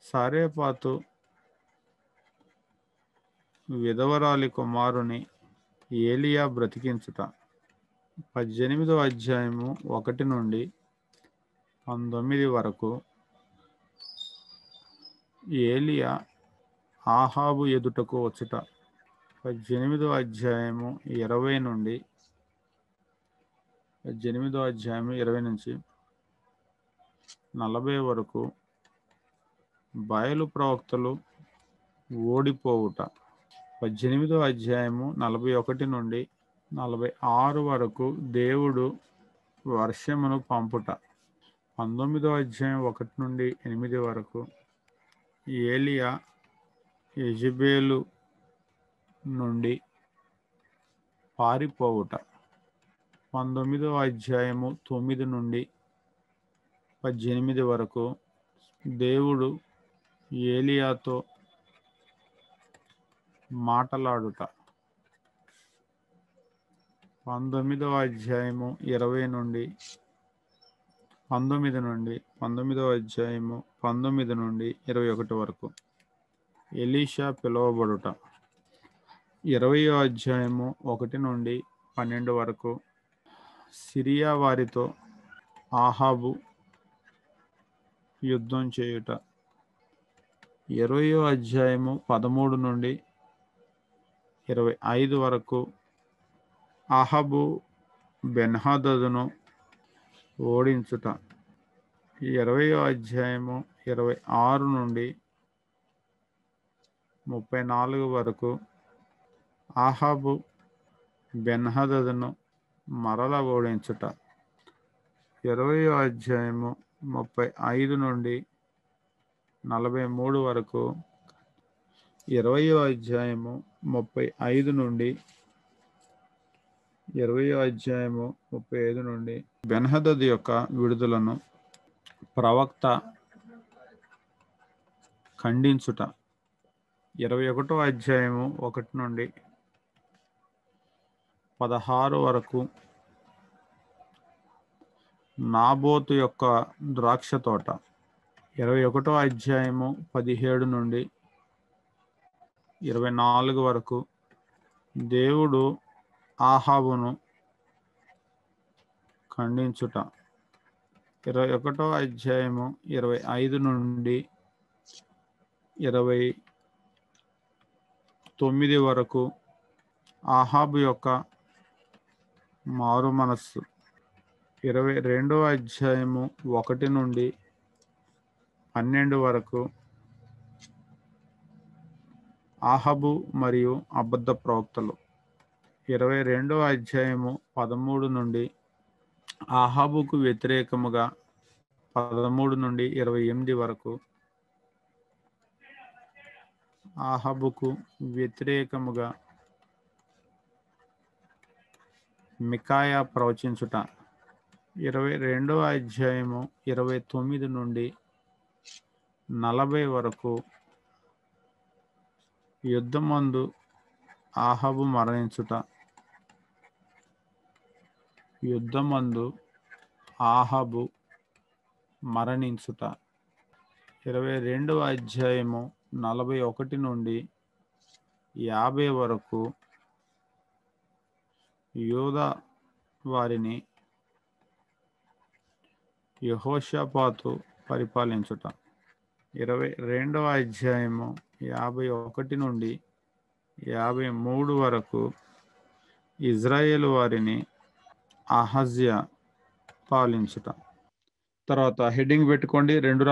సారేపాతు విధవరాలి కుమారుని ఏలియా బ్రతికించుట. 18వ అధ్యాయము 1 నుండి 19 వరకు ఏలియా ఆహాబు ఎదుటకు వచ్చుట. 18వ అధ్యాయము 20 నుండి 40 వరకు బయలు ప్రవక్తలు ఓడిపోవుట. 18వ అధ్యాయము 41 నుండి 46 వరకు దేవుడు వర్షమును పంపుట. 19వ అధ్యాయం 1 నుండి 8 వరకు ఏలియా యెజెబెలు నుండి పారిపోవుట. 19వ అధ్యాయము 9 నుండి 18 వరకు దేవుడు ఏలియాతో మాటలాడుట. 19వ అధ్యాయము 19 నుండి 19వ అధ్యాయము 19 నుండి 21 వరకు ఎలీషా పిలువబడుట. 20వ అధ్యాయము 1 నుండి 12 వరకు సిరియా వారితో ఆహాబు యుద్ధం చేయుట. 20వ అధ్యాయము 13 నుండి 25 వరకు ఆహాబు బెన్హదదును ఓడించుట. 20వ అధ్యాయము 26 నుండి 34 వరకు ఆహాబు బెన్హదదును మరల ఓడించుట. 20వ అధ్యాయము 35 నుండి 43 వరకు 20వ అధ్యాయము 35 నుండి 35 నుండి బెన్హదదు యొక్క విడుదలను ప్రవక్త ఖండించుట. 21వ అధ్యాయము 1 నుండి 16 వరకు నాబోతు యొక్క ద్రాక్ష తోట. 21వ అధ్యాయము 17 నుండి 24 వరకు దేవుడు ఆహాబును ఖండించుట. 21వ అధ్యాయము 25 నుండి 29 వరకు ఆహాబు యొక్క మారు మనస్సు. 22వ అధ్యాయము 1 నుండి 12 వరకు ఆహాబు మరియు అబద్ధ ప్రవక్తలు. 22వ అధ్యాయము 13 నుండి ఆహాబుకు వ్యతిరేకముగా 13 నుండి 28 వరకు ఆహాబుకు వ్యతిరేకముగా మికాయా ప్రవచించుట. 22వ అధ్యాయము 29 నుండి 40 వరకు యుద్ధమందు ఆహాబు మరణించుట. 22వ అధ్యాయము 41 నుండి 50 వరకు యూదా వారిని యెహోషాపాతు పరిపాలించుట. 22వ అధ్యాయము 51 నుండి 53 వరకు ఇజ్రాయేలు వారిని అహజ్యా పాలించుట. తర్వాత హెడ్డింగ్ పెట్టుకోండి, రెండు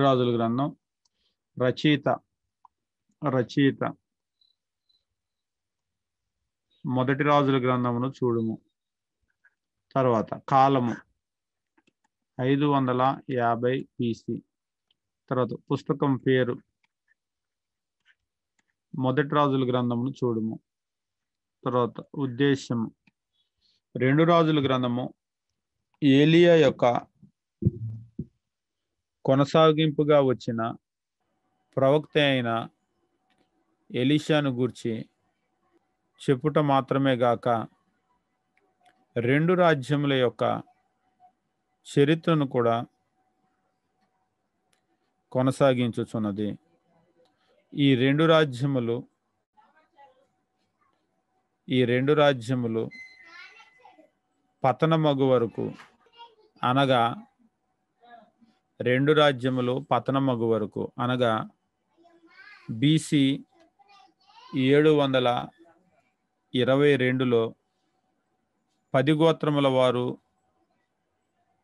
రాజుల గ్రంథం. రచయిత మొదటి రాజుల గ్రంథమును చూడుము. తర్వాత కాలము 550 BC. తర్వాత పుస్తకం పేరు మొదటి రాజుల గ్రంథమును చూడుము. తర్వాత ఉద్దేశం 2 రాజుల గ్రంథము ఏలియా యొక్క కొనసాగింపుగా వచ్చిన ప్రవక్త అయిన ఎలీషాను గూర్చి చెప్పుట మాత్రమే గాక 2 రాజ్యముల యొక్క చరిత్రను కూడా కొనసాగించుచున్నది. ఈ రెండు రాజ్యములు పతనమగు వరకు, అనగా 2 రాజ్యములు పతనమగు వరకు, అనగా BC 722లో 10 గోత్రముల వారు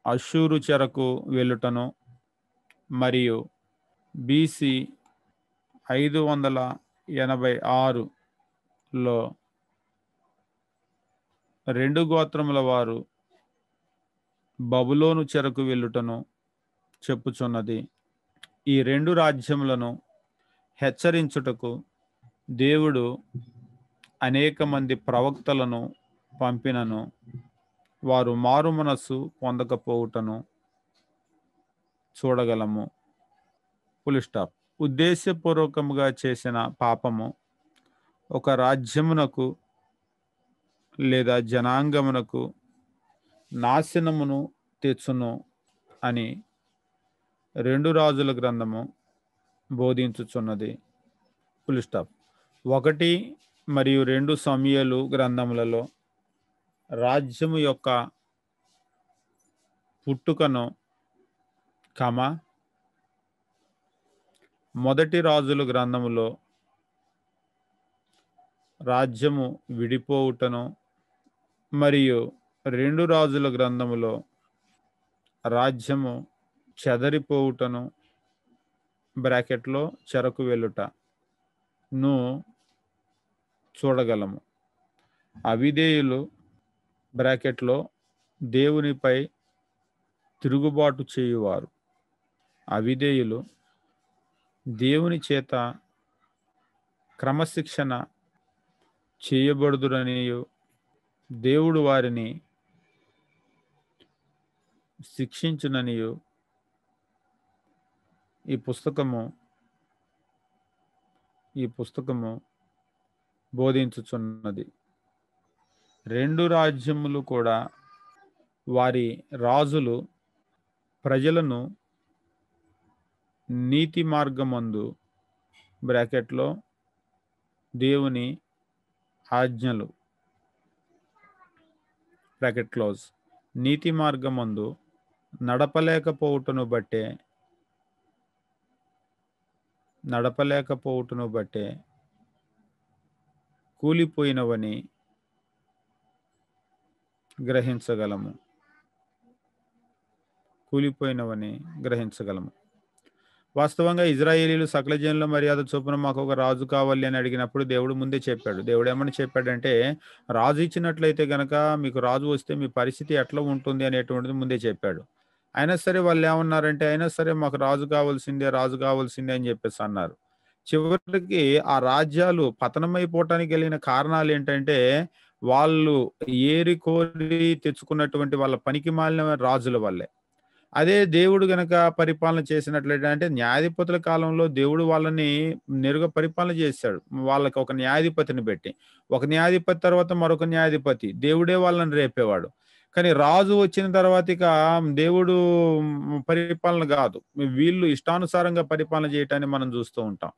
అష్షూరు చెరకు వెళ్ళుటను, మరియు BC 586లో 2 గోత్రముల వారు బబులోను చెరకు వెళ్ళుటను చెప్పుచున్నది. ఈ 2 రాజ్యములను హెచ్చరించుటకు దేవుడు అనేక మంది ప్రవక్తలను పంపినను వారు మారు మనస్సు పొందకపోవుటను చూడగలము. Full stop. ఉద్దేశపూర్వకముగా చేసిన పాపము ఒక రాజ్యమునకు లేదా జనాంగమునకు నాశనమును తెచ్చును అని 2 రాజుల గ్రంథము బోధించుచున్నది. Full stop. 1 మరియు 2 సమూయేలు గ్రంథములలో రాజ్యము యొక్క పుట్టుకను, మొదటి రాజుల గ్రంథములో రాజ్యము విడిపోవుటను, మరియు 2 రాజుల గ్రంథములో రాజ్యము చెదరిపోవుటను బ్రాకెట్లో చెరకు వెళ్ళుటను చూడగలము. అవిధేయులు బ్రాకెట్లో దేవునిపై తిరుగుబాటు చేయువారు, అవిధేయులు దేవుని చేత క్రమశిక్షణ చేయబడుదురనియు దేవుడు వారిని శిక్షించుననియు ఈ పుస్తకము బోధించుచున్నది. 2 రాజ్యములు కూడా వారి రాజులు ప్రజలను నీతి మార్గమందు బ్రాకెట్లో దేవుని ఆజ్ఞలు బ్రాకెట్ క్లోజ్ నీతి మార్గమందు నడపలేకపోవుటను బట్టే కూలిపోయినవని గ్రహించగలము. వాస్తవంగా ఇజ్రాయేలీలు సకల జనుల మర్యాద చొప్పున మాకు ఒక రాజు కావాలి అని అడిగినప్పుడు దేవుడు ముందే చెప్పాడు. దేవుడు ఏమని చెప్పాడంటే, రాజు ఇచ్చినట్లయితే గనక మీకు రాజు వస్తే మీ పరిస్థితి ఎట్లా ఉంటుంది అనేటువంటిది ముందే చెప్పాడు. అయినా సరే వాళ్ళు ఏమన్నారంటే, అయినా సరే మాకు రాజు కావాల్సిందే అని చెప్పేసి అన్నారు. చివరికి ఆ రాజ్యాలు పతనమైపోవటానికి కలిగిన కారణాలు ఏంటంటే, వాళ్ళు ఏరి కోరి తెచ్చుకున్నటువంటి వాళ్ళ పనికి మాలిన రాజుల వల్లే. అదే దేవుడు గనక పరిపాలన చేసినట్లయితే, అంటే న్యాయాధిపతుల కాలంలో దేవుడు వాళ్ళని నేరుగా పరిపాలన చేశాడు. వాళ్ళకి ఒక న్యాయాధిపతిని పెట్టి, ఒక న్యాయాధిపతి తర్వాత మరొక న్యాయాధిపతి, దేవుడే వాళ్ళని రేపేవాడు. కానీ రాజు వచ్చిన తర్వాత ఇక దేవుడు పరిపాలన కాదు, వీళ్ళు ఇష్టానుసారంగా పరిపాలన చేయటాన్ని మనం చూస్తూ ఉంటాం.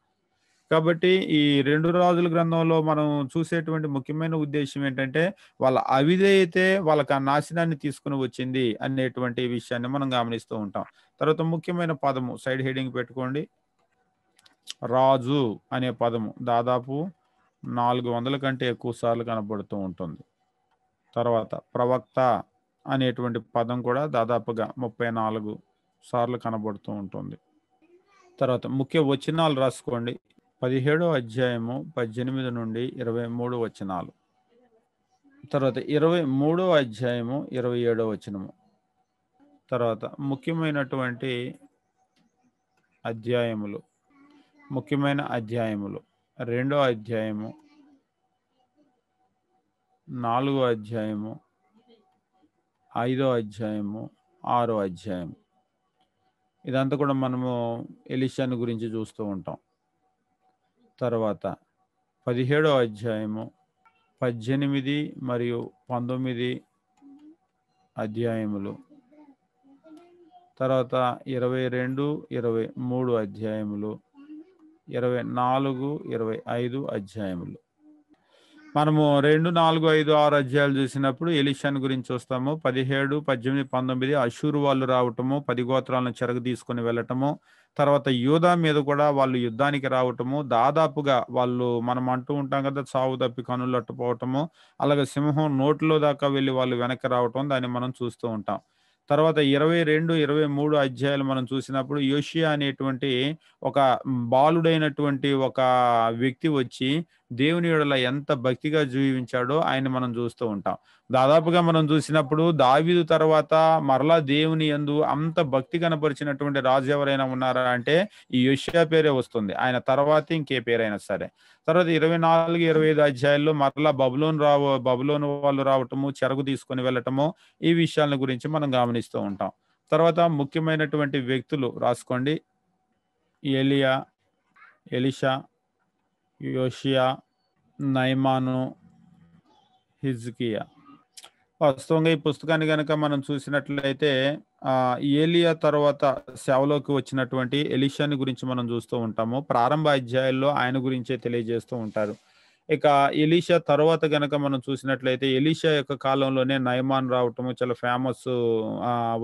కాబట్టి ఈ 2 రాజుల గ్రంథంలో మనం చూసేటువంటి ముఖ్యమైన ఉద్దేశం ఏంటంటే, వాళ్ళ అవిధేయతే వాళ్ళకి ఆ నాశనాన్ని తీసుకుని వచ్చింది అనేటువంటి విషయాన్ని మనం గమనిస్తూ ఉంటాం. తర్వాత ముఖ్యమైన పదము సైడ్ హెడింగ్ పెట్టుకోండి. రాజు అనే పదము దాదాపు 400 కంటే ఎక్కువ సార్లు కనబడుతూ ఉంటుంది. తర్వాత ప్రవక్త అనేటువంటి పదం కూడా దాదాపుగా 34 సార్లు కనబడుతూ ఉంటుంది. తర్వాత ముఖ్య వచనాలు రాసుకోండి. 17వ అధ్యాయము 18 నుండి 23 వచనాలు. తర్వాత 23వ అధ్యాయము 27వ వచనము. తర్వాత ముఖ్యమైనటువంటి అధ్యాయములు, ముఖ్యమైన అధ్యాయములు 2వ అధ్యాయము, 4వ అధ్యాయము, 5వ అధ్యాయము, 6వ అధ్యాయం. ఇదంతా కూడా మనము ఎలీషాను గురించి చూస్తూ ఉంటాం. తర్వాత 17వ అధ్యాయము, 18 మరియు 19 అధ్యాయములు, తర్వాత 22, 23 అధ్యాయములు, 24, 25 అధ్యాయములు. మనము 2, 4, 5, 6 అధ్యాయాలు చూసినప్పుడు ఎలీషాను గురించి చూస్తాము. 17, 18, 19 అష్షూరు వాళ్ళు రావటము, 10 గోత్రాలను చెరకు తీసుకొని వెళ్ళటము, తర్వాత యూదా మీద కూడా వాళ్ళు యుద్ధానికి రావటము, దాదాపుగా వాళ్ళు మనం అంటూ ఉంటాం కదా, సావు తప్పి కనులు అట్టుపోవటము, అలాగే సింహం నోట్లో దాకా వెళ్ళి వాళ్ళు వెనక్కి రావటం, దాన్ని మనం చూస్తూ ఉంటాం. తర్వాత 22, 23 అధ్యాయాలు మనం చూసినప్పుడు యోషియా అనేటువంటి ఒక బాలుడైనటువంటి ఒక వ్యక్తి వచ్చి దేవుని యెడల ఎంత భక్తిగా జీవించాడో ఆయన మనం చూస్తూ ఉంటాం. దాదాపుగా మనం చూసినప్పుడు దావీదు తర్వాత మరలా దేవుని యందు అంత భక్తి కనపరిచినటువంటి రాజు ఎవరైనా ఉన్నారా అంటే ఈ యోషియా పేరే వస్తుంది. ఆయన తర్వాత ఇంకే పేరైనా సరే. తర్వాత 24, 25 అధ్యాయాల్లో మరలా బబులోను వాళ్ళు రావటము, చెరకు తీసుకొని వెళ్ళటము, ఈ విషయాల గురించి మనం గమనిస్తూ ఉంటాం. తర్వాత ముఖ్యమైనటువంటి వ్యక్తులు రాసుకోండి: ఏలియా, ఎలీషా, యోషియా, నయమాను, హిజ్కియా. వాస్తవంగా ఈ పుస్తకాన్ని గనక మనం చూసినట్లయితే ఏలియా తర్వాత సేవలోకి వచ్చినటువంటి ఎలీషాని గురించి మనం చూస్తూ ఉంటాము. ప్రారంభ అధ్యాయాల్లో ఆయన గురించే తెలియజేస్తూ ఉంటారు. ఇక ఎలీషా తర్వాత గనక మనం చూసినట్లయితే ఎలీషా యొక్క కాలంలోనే నయమాన్ రావటము చాలా ఫేమస్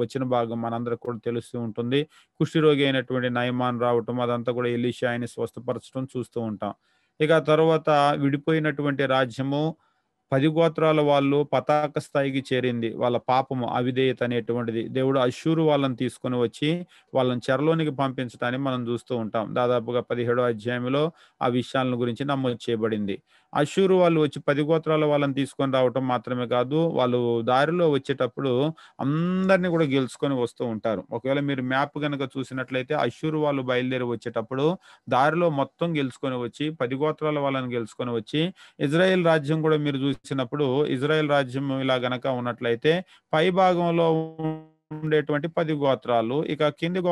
వచ్చిన భాగం మనందరికి కూడా తెలుస్తూ ఉంటుంది. కుష్ఠరోగి అయినటువంటి నయమాన్ రావటం, అదంతా కూడా ఎలీషా ఆయన్ని స్వస్థపరచడం చూస్తూ ఉంటాం. ఇక తర్వాత విడిపోయినటువంటి రాజ్యము 10 గోత్రాల వాళ్ళు పతాక స్థాయికి చేరింది. వాళ్ళ పాపము, అవిధేయత అనేటువంటిది. దేవుడు అష్షూరు వాళ్ళని తీసుకొని వచ్చి వాళ్ళని చెరలోనికి పంపించడాన్ని మనం చూస్తూ ఉంటాం. దాదాపుగా 17వ అధ్యాయంలో ఆ విషయాల గురించి నమోదు చేయబడింది. అష్షూరు వాళ్ళు వచ్చి 10 గోత్రాల వాళ్ళని తీసుకొని రావటం మాత్రమే కాదు, వాళ్ళు దారిలో వచ్చేటప్పుడు అందరినీ కూడా గెలుచుకొని వస్తూ ఉంటారు. ఒకవేళ మీరు మ్యాప్ గనక చూసినట్లయితే అష్షూరు వాళ్ళు బయలుదేరి వచ్చేటప్పుడు దారిలో మొత్తం గెలుచుకొని వచ్చి 10 గోత్రాల వాళ్ళని గెలుచుకొని వచ్చి ఇజ్రాయెల్ రాజ్యం కూడా మీరు చూసినప్పుడు ఇజ్రాయెల్ రాజ్యం ఇలా గనక ఉన్నట్లయితే పై భాగంలో ఉండేటువంటి 10 గోత్రాలు, ఇక కింది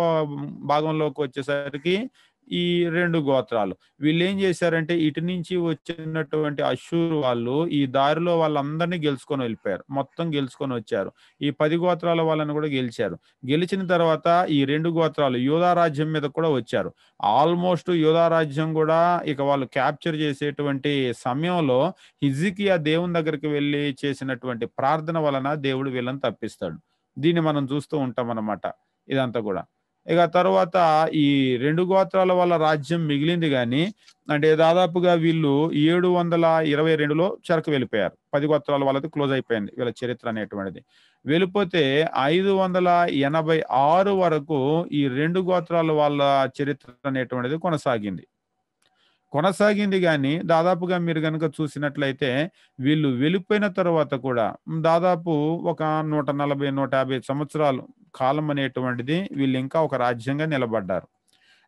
భాగంలోకి వచ్చేసరికి ఈ 2 గోత్రాలు. వీళ్ళు ఏం చేశారంటే ఇటు నుంచి వచ్చినటువంటి అష్షూరు వాళ్ళు ఈ దారిలో వాళ్ళందరినీ గెలుచుకొని వెళ్ళిపోయారు. మొత్తం గెలుచుకొని వచ్చారు. ఈ 10 గోత్రాల వాళ్ళని కూడా గెలిచారు. గెలిచిన తర్వాత ఈ 2 గోత్రాలు యూదా రాజ్యం మీద కూడా వచ్చారు. ఆల్మోస్ట్ యూదా రాజ్యం కూడా ఇక వాళ్ళు క్యాప్చర్ చేసేటువంటి సమయంలో హిజ్కియా దేవుని దగ్గరికి వెళ్ళి చేసినటువంటి ప్రార్థన వలన దేవుడు వీళ్ళని తప్పిస్తాడు. దీన్ని మనం చూస్తూ ఉంటాం అన్నమాట ఇదంతా కూడా. ఇక తర్వాత ఈ 2 గోత్రాల వాళ్ళ రాజ్యం మిగిలింది గాని, అంటే దాదాపుగా వీళ్ళు 722లో చెరకు వెళ్ళిపోయారు. 10 గోత్రాల వాళ్ళది క్లోజ్ అయిపోయింది వీళ్ళ చరిత్ర అనేటువంటిది. వెళ్ళిపోతే 586 వరకు ఈ 2 గోత్రాల వాళ్ళ చరిత్ర అనేటువంటిది కొనసాగింది గాని, దాదాపుగా మీరు గనుక చూసినట్లయితే వీళ్ళు వెళ్ళిపోయిన తర్వాత కూడా దాదాపు ఒక 140, 150 సంవత్సరాలు కాలం అనేటువంటిది వీళ్ళు ఇంకా ఒక రాజ్యంగా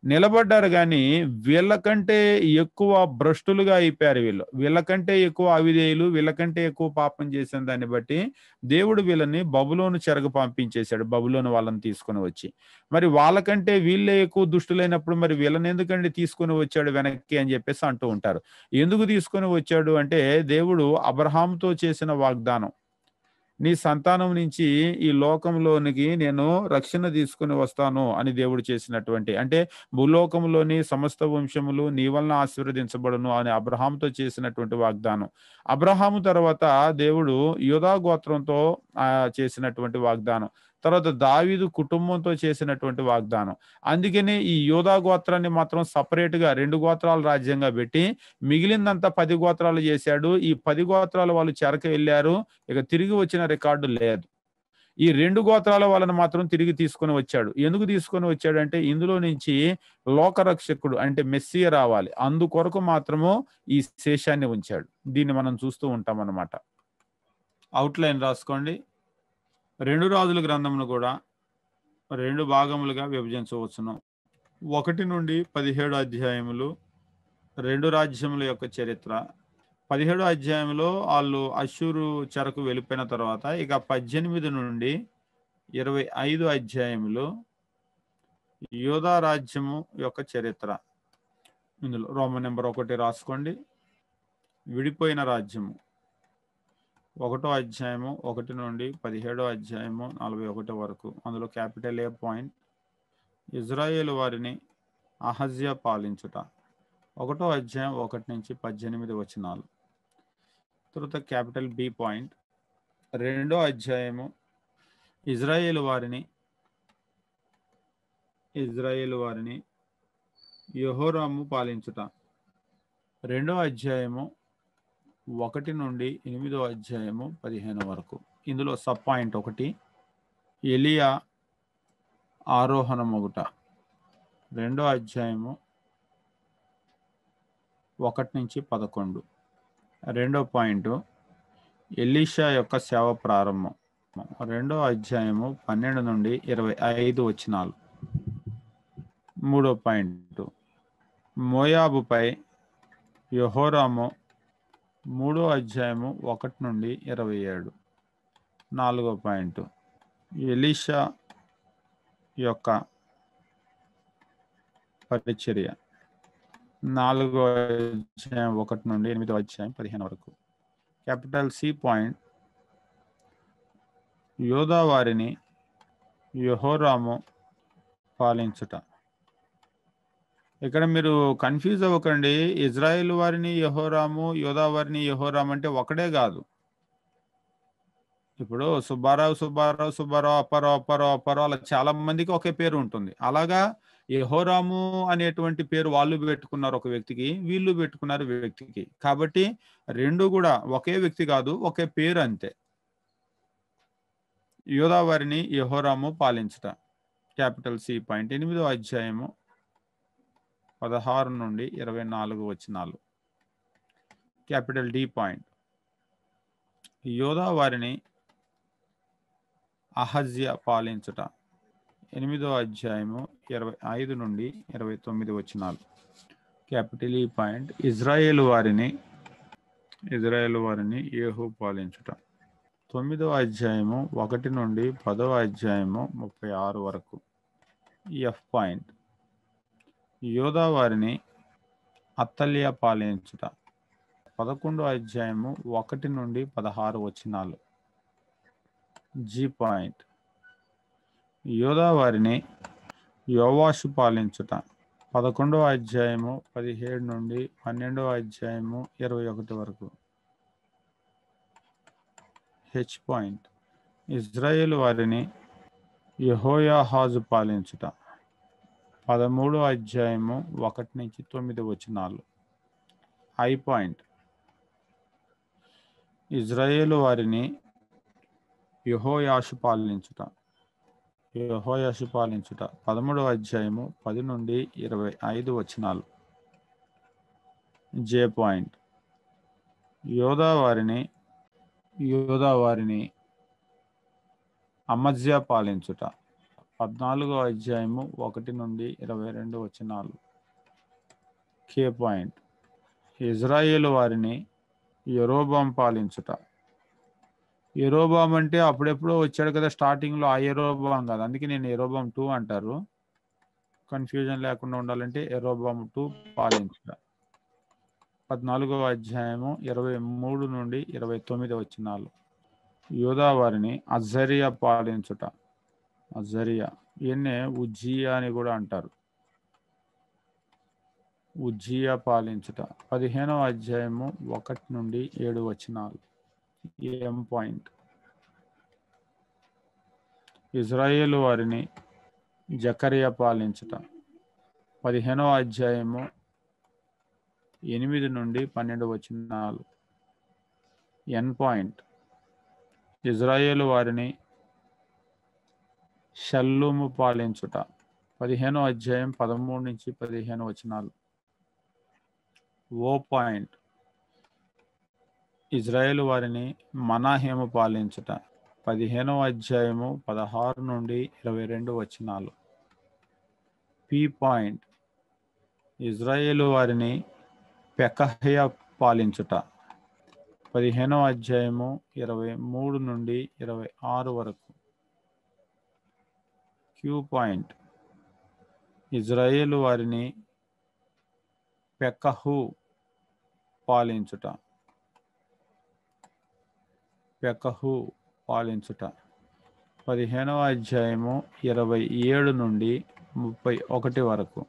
నిలబడ్డారు గాని వీళ్ళకంటే ఎక్కువ భ్రష్టులుగా అయిపోయారు వీళ్ళు. వీళ్ళకంటే ఎక్కువ అవిధేయులు, వీళ్ళకంటే ఎక్కువ పాపం చేసిన దాన్ని బట్టి దేవుడు వీళ్ళని బబులోను చెరకు పంపించేశాడు. బబులోను వాళ్ళని తీసుకొని వచ్చి. మరి వాళ్ళకంటే వీళ్ళే ఎక్కువ దుష్టులైనప్పుడు మరి వీళ్ళని ఎందుకండి తీసుకొని వచ్చాడు వెనక్కి అని చెప్పేసి అంటూ ఉంటారు. ఎందుకు తీసుకొని వచ్చాడు అంటే దేవుడు అబ్రహాముతో చేసిన వాగ్దానం, నీ సంతానం నుంచి ఈ లోకంలోనికి నేను రక్షణ తీసుకుని వస్తాను అని దేవుడు చేసినటువంటి, అంటే భూలోకంలోని సమస్త వంశములు నీ వలన ఆశీర్వదించబడును అని అబ్రహాముతో చేసినటువంటి వాగ్దానం. అబ్రహాము తర్వాత దేవుడు యూదా గోత్రంతో చేసినటువంటి వాగ్దానం, తర్వాత దావీదు కుటుంబంతో చేసినటువంటి వాగ్దానం. అందుకనే ఈ యూదా గోత్రాన్ని మాత్రం సపరేట్ గా 2 గోత్రాల రాజ్యంగా పెట్టి మిగిలిందంతా 10 గోత్రాలు చేశాడు. ఈ 10 గోత్రాల వాళ్ళు చెరకు వెళ్ళారు. ఇక తిరిగి వచ్చిన రికార్డు లేదు. ఈ 2 గోత్రాల వాళ్ళని మాత్రం తిరిగి తీసుకొని వచ్చాడు. ఎందుకు తీసుకొని వచ్చాడంటే ఇందులో నుంచి లోకరక్షకుడు అంటే మెస్సియ రావాలి. అందుకొరకు మాత్రము ఈ శేషాన్ని ఉంచాడు. దీన్ని మనం చూస్తూ ఉంటాం అన్నమాట. అవుట్లైన్ రాసుకోండి. 2 రాజుల గ్రంథమును కూడా 2 భాగములుగా విభజించవచ్చును. 1 నుండి 17 అధ్యాయములు 2 రాజ్యముల యొక్క చరిత్ర. 17 అధ్యాయంలో వాళ్ళు అష్షూరు చెరకు వెళ్ళిపోయిన తర్వాత ఇక 18 నుండి 25 అధ్యాయములు యూదా రాజ్యము యొక్క చరిత్ర. ఇందులో రోమన్ నెంబర్ 1 రాసుకోండి. విడిపోయిన రాజ్యము 1వ అధ్యాయము 1 నుండి 17వ అధ్యాయము 41 వరకు. అందులో క్యాపిటల్ ఏ పాయింట్ ఇజ్రాయేలు వారిని అహజ్యా పాలించుట. 1వ అధ్యాయం 1 నుంచి 18 వచనాలు. తర్వాత క్యాపిటల్ బి పాయింట్ 2వ అధ్యాయము ఇజ్రాయేలు వారిని యెహోరాము పాలించుట. 2వ అధ్యాయము 1 నుండి 8వ అధ్యాయము 15 వరకు. ఇందులో సబ్ పాయింట్ 1 ఎలియా ఆరోహణమగుట. 2వ అధ్యాయము 1 నుంచి 11. 2వ పాయింట్ ఎలీషా యొక్క సేవ ప్రారంభం. 2వ అధ్యాయము 12 నుండి 25 వచనాలు. 3వ పాయింట్ మోయాబుపై యెహోరాము 3వ అధ్యాయము 1 నుండి 27. 4వ పాయింట్ ఎలీషా యొక్క పరిచర్య. 4వ అధ్యాయం 1 నుండి 8వ అధ్యాయం 15 వరకు. క్యాపిటల్ సి పాయింట్ యూదా వారిని యెహోరాము పాలించుట. ఇక్కడ మీరు కన్ఫ్యూజ్ అవ్వకండి. ఇజ్రాయేల్ వారిని యెహోరాము, యూదా వారిని యెహోరాము అంటే ఒకడే కాదు. ఇప్పుడు సుబ్బారావు, అప్పారావు అలా చాలా మందికి ఒకే పేరు ఉంటుంది. అలాగా యెహోరాము అనేటువంటి పేరు వాళ్ళు పెట్టుకున్నారు ఒక వ్యక్తికి, వీళ్ళు పెట్టుకున్నారు వ్యక్తికి. కాబట్టి 2 కూడా ఒకే వ్యక్తి కాదు, ఒకే పేరు అంతే. యూదా వారిని యెహోరాము పాలించుట. క్యాపిటల్ సి పాయింట్ 8వ అధ్యాయము 16 నుండి 24 వచనాలు. క్యాపిటల్ డి పాయింట్ యూదా వారిని అహజ్యా పాలించుట. 8వ అధ్యాయము 25 నుండి 29 వచనాలు. క్యాపిటల్ ఈ పాయింట్ ఇజ్రాయేలు వారిని యేహూ పాలించుట. 9వ అధ్యాయము 1 నుండి 10వ అధ్యాయము 36 వరకు. ఎఫ్ పాయింట్ యూదా వారిని అత్తల్యా పాలించుట. 11వ అధ్యాయము 1 నుండి 16 వచనాలు. జీ పాయింట్ యూదా వారిని యోవాషు పాలించుట. 11వ అధ్యాయము 17 నుండి 12వ అధ్యాయము 21 వరకు. హెచ్ పాయింట్ ఇజ్రాయేల్ వారిని యెహోయాహాజు పాలించుట. 13వ అధ్యాయము 1 నుంచి 9 వచనాలు. ఐ పాయింట్ ఇజ్రాయేలు వారిని యెహోయాషు పాలించుట. 13వ అధ్యాయము 10 నుండి 25 వచనాలు. జే పాయింట్ యూదా వారిని అమజ్యా పాలించుట. 14వ అధ్యాయము 1 నుండి 22 వచనాలు. కే పాయింట్ ఇజ్రాయేలు వారిని యెరోబాం పాలించుట. యెరోబాం అంటే అప్పుడెప్పుడో వచ్చాడు కదా స్టార్టింగ్లో, ఆ యెరోబాం కాదు. అందుకే నేను యెరోబాం 2 అంటారు. కన్ఫ్యూజన్ లేకుండా ఉండాలంటే యెరోబాం 2 పాలించుట. 14వ అధ్యాయము 23 నుండి 29 వచనాలు. యూదా వారిని అజర్యా పాలించుట. ఈయన్నే ఉజ్జియా అని కూడా అంటారు. ఉజ్జియా పాలించుట. 15వ అధ్యాయము 1 నుండి 7 వచనాలు. ఎం పాయింట్ ఇజ్రాయేలు వారిని జకరియా పాలించుట. 15వ అధ్యాయము 8 నుండి 12 వచనాలు. ఎన్ పాయింట్ ఇజ్రాయేలు వారిని షల్లూము పాలించుట. 15వ అధ్యాయం 13 నుంచి 15 వచనాలు. ఓ పాయింట్ ఇజ్రాయేలు వారిని మనాహేము పాలించుట. 15వ అధ్యాయము 16 నుండి 22 వచనాలు. పి పాయింట్, ఇజ్రాయేలు వారిని పెకహ్య పాలించుట. 15వ అధ్యాయము 23 నుండి 26 వరకు. క్యూ పాయింట్, ఇజ్రాయేలు వారిని పెకహు పాలించుట. పెకహు పాలించుట. 15వ అధ్యాయము 27 నుండి 31 వరకు.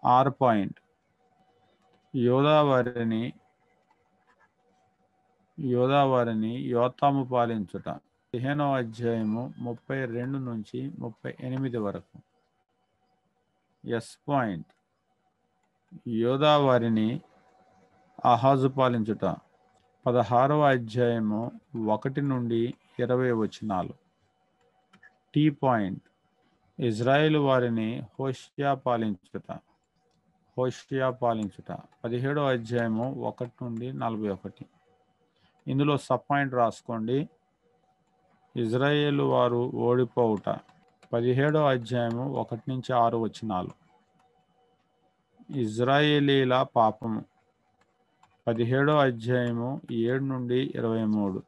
ఆర్ పాయింట్, యోధావారిని యోతాము పాలించుట. 15వ అధ్యాయము 32 నుంచి 38 వరకు. ఎస్ పాయింట్, యోధావారిని ఆహాజు పాలించుట. 16వ అధ్యాయము 1 నుండి 20 వచనాలు. టీ పాయింట్, ఇజ్రాయేలు వారిని హోషియా పాలించుట. 17వ అధ్యాయము 1 నుండి 41. ఇందులో సబ్ పాయింట్ రాసుకోండి. ఇజ్రాయేలు వారు ఓడిపోవుట. 17వ అధ్యాయము 1 నుంచి 6 వచనాలు. ఇజ్రాయేలీల పాపము. 17వ అధ్యాయము 7 నుండి 23.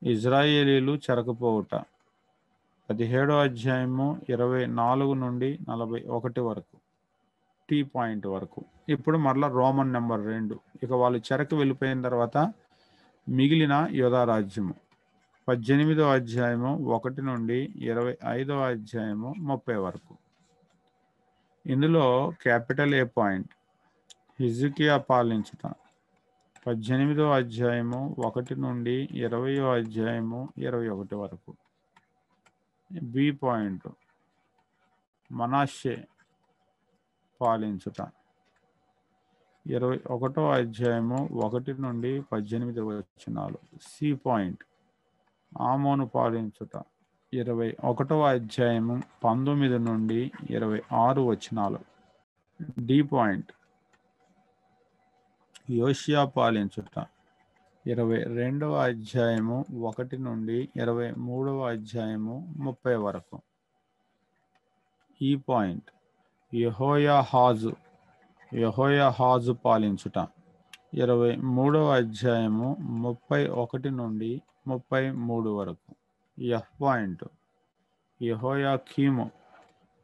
ఇజ్రాయేలీలు చెరకుపోవుట. 17వ అధ్యాయము 24 నుండి 41 వరకు. టీ పాయింట్ వరకు. ఇప్పుడు మరలా రోమన్ నెంబర్ 2. ఇక వాళ్ళు చెరకు వెళ్ళిపోయిన తర్వాత మిగిలిన యోధా రాజ్యము. 18వ అధ్యాయము 1 నుండి 25వ అధ్యాయము 30 వరకు. ఇందులో క్యాపిటల్ ఏ పాయింట్, హిజ్కియా పాలించుట. 18వ అధ్యాయము 1 నుండి 20వ అధ్యాయము 21 వరకు. బి పాయింట్, మనష్షే పాలించుట. 21వ అధ్యాయము 1 నుండి 18 వచనాలు. సి పాయింట్, ఆమోను పాలించుట. 21వ అధ్యాయము 19 నుండి 26 వచనాలు. డి పాయింట్, యోషియా పాలించుట. 22వ అధ్యాయము 1 నుండి 23వ అధ్యాయము 30 వరకు. ఈ పాయింట్, యెహోయాహాజు పాలించుట. 23వ అధ్యాయము 31 నుండి 33 వరకు. F point,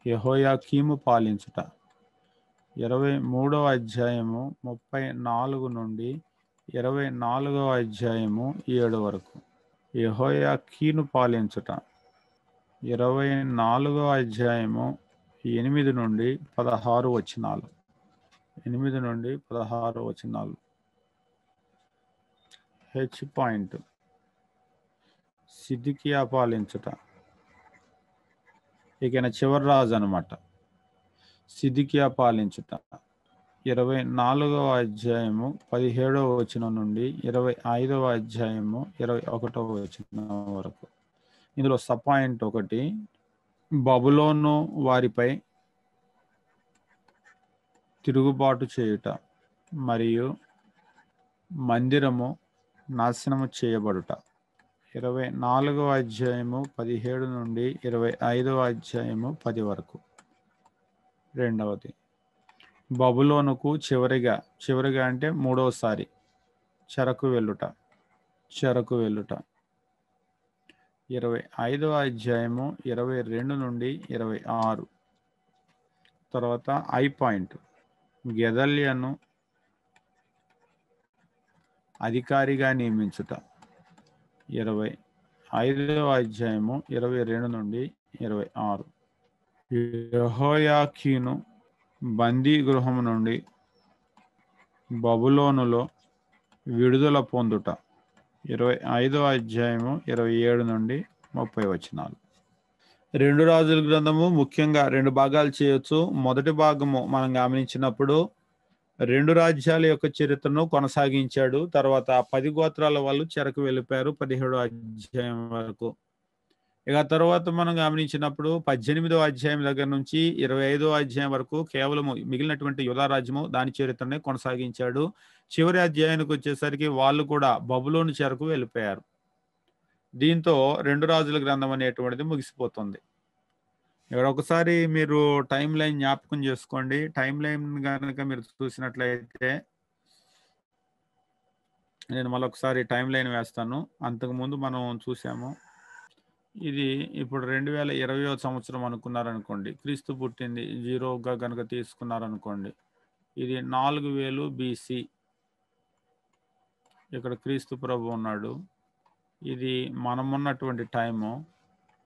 యెహోయాకీము పాలించుట. 23వ అధ్యాయము 34 నుండి 24వ అధ్యాయము 7 వరకు. యెహోయాకీను పాలించుట. 24వ అధ్యాయము 8 నుండి 16 వచనాలు. 8 నుండి 16 వచనాలు. హెచ్ పాయింట్, సిద్కియా పాలించుట. ఇక చివరి రాజు అనమాట. సిద్కియా పాలించుట. 24వ అధ్యాయము 17వ వచనం నుండి 25వ అధ్యాయము 21వ వచనం వరకు. ఇందులో సబ్ పాయింట్ 1, బబులోను వారిపై తిరుగుబాటు చేయుట మరియు మందిరము నాశనము చేయబడుట. 24వ అధ్యాయము 17 నుండి 25వ అధ్యాయము 10 వరకు. రెండవది, బబులోనుకు చివరిగా అంటే మూడవసారి చెరకు వెళ్ళుట. 25వ అధ్యాయము 22 నుండి 26. తర్వాత ఐ పాయింట్, గెదల్యను అధికారిగా నియమించుట. 25వ అధ్యాయము 22 నుండి 26. యెహోయాకీను బందీ గృహము నుండి బబులోనులో విడుదల పొందుట. 25వ అధ్యాయము 27 నుండి 30 వచనాలు. 2 రాజుల గ్రంథము ముఖ్యంగా 2 భాగాలు చేయొచ్చు. మొదటి భాగము మనం గమనించినప్పుడు 2 రాజ్యాల యొక్క చరిత్రను కొనసాగించాడు. తర్వాత 10 గోత్రాల వాళ్ళు చెరకు వెళ్ళిపోయారు 17వ అధ్యాయం వరకు. ఇక తర్వాత మనం గమనించినప్పుడు 18వ అధ్యాయం దగ్గర నుంచి 25వ అధ్యాయం వరకు కేవలము మిగిలినటువంటి యూదా రాజ్యము దాని చరిత్రనే కొనసాగించాడు. చివరి అధ్యాయానికి వచ్చేసరికి వాళ్ళు కూడా బబులోను చెరకు వెళ్ళిపోయారు. దీంతో 2 రాజుల గ్రంథం అనేటువంటిది ముగిసిపోతుంది. ఇక్కడ ఒకసారి మీరు టైమ్ లైన్ జ్ఞాపకం చేసుకోండి. టైమ్ లైన్ గనక మీరు చూసినట్లయితే నేను మళ్ళొకసారి టైమ్ లైన్ వేస్తాను. అంతకుముందు మనం చూసాము. ఇది ఇప్పుడు 2020వ సంవత్సరం అనుకున్నారనుకోండి. క్రీస్తు పుట్టింది 0గా గనక తీసుకున్నారనుకోండి. ఇది 4000 BC. ఇక్కడ క్రీస్తు ప్రభు ఉన్నాడు. ఇది మనమున్నటువంటి టైము.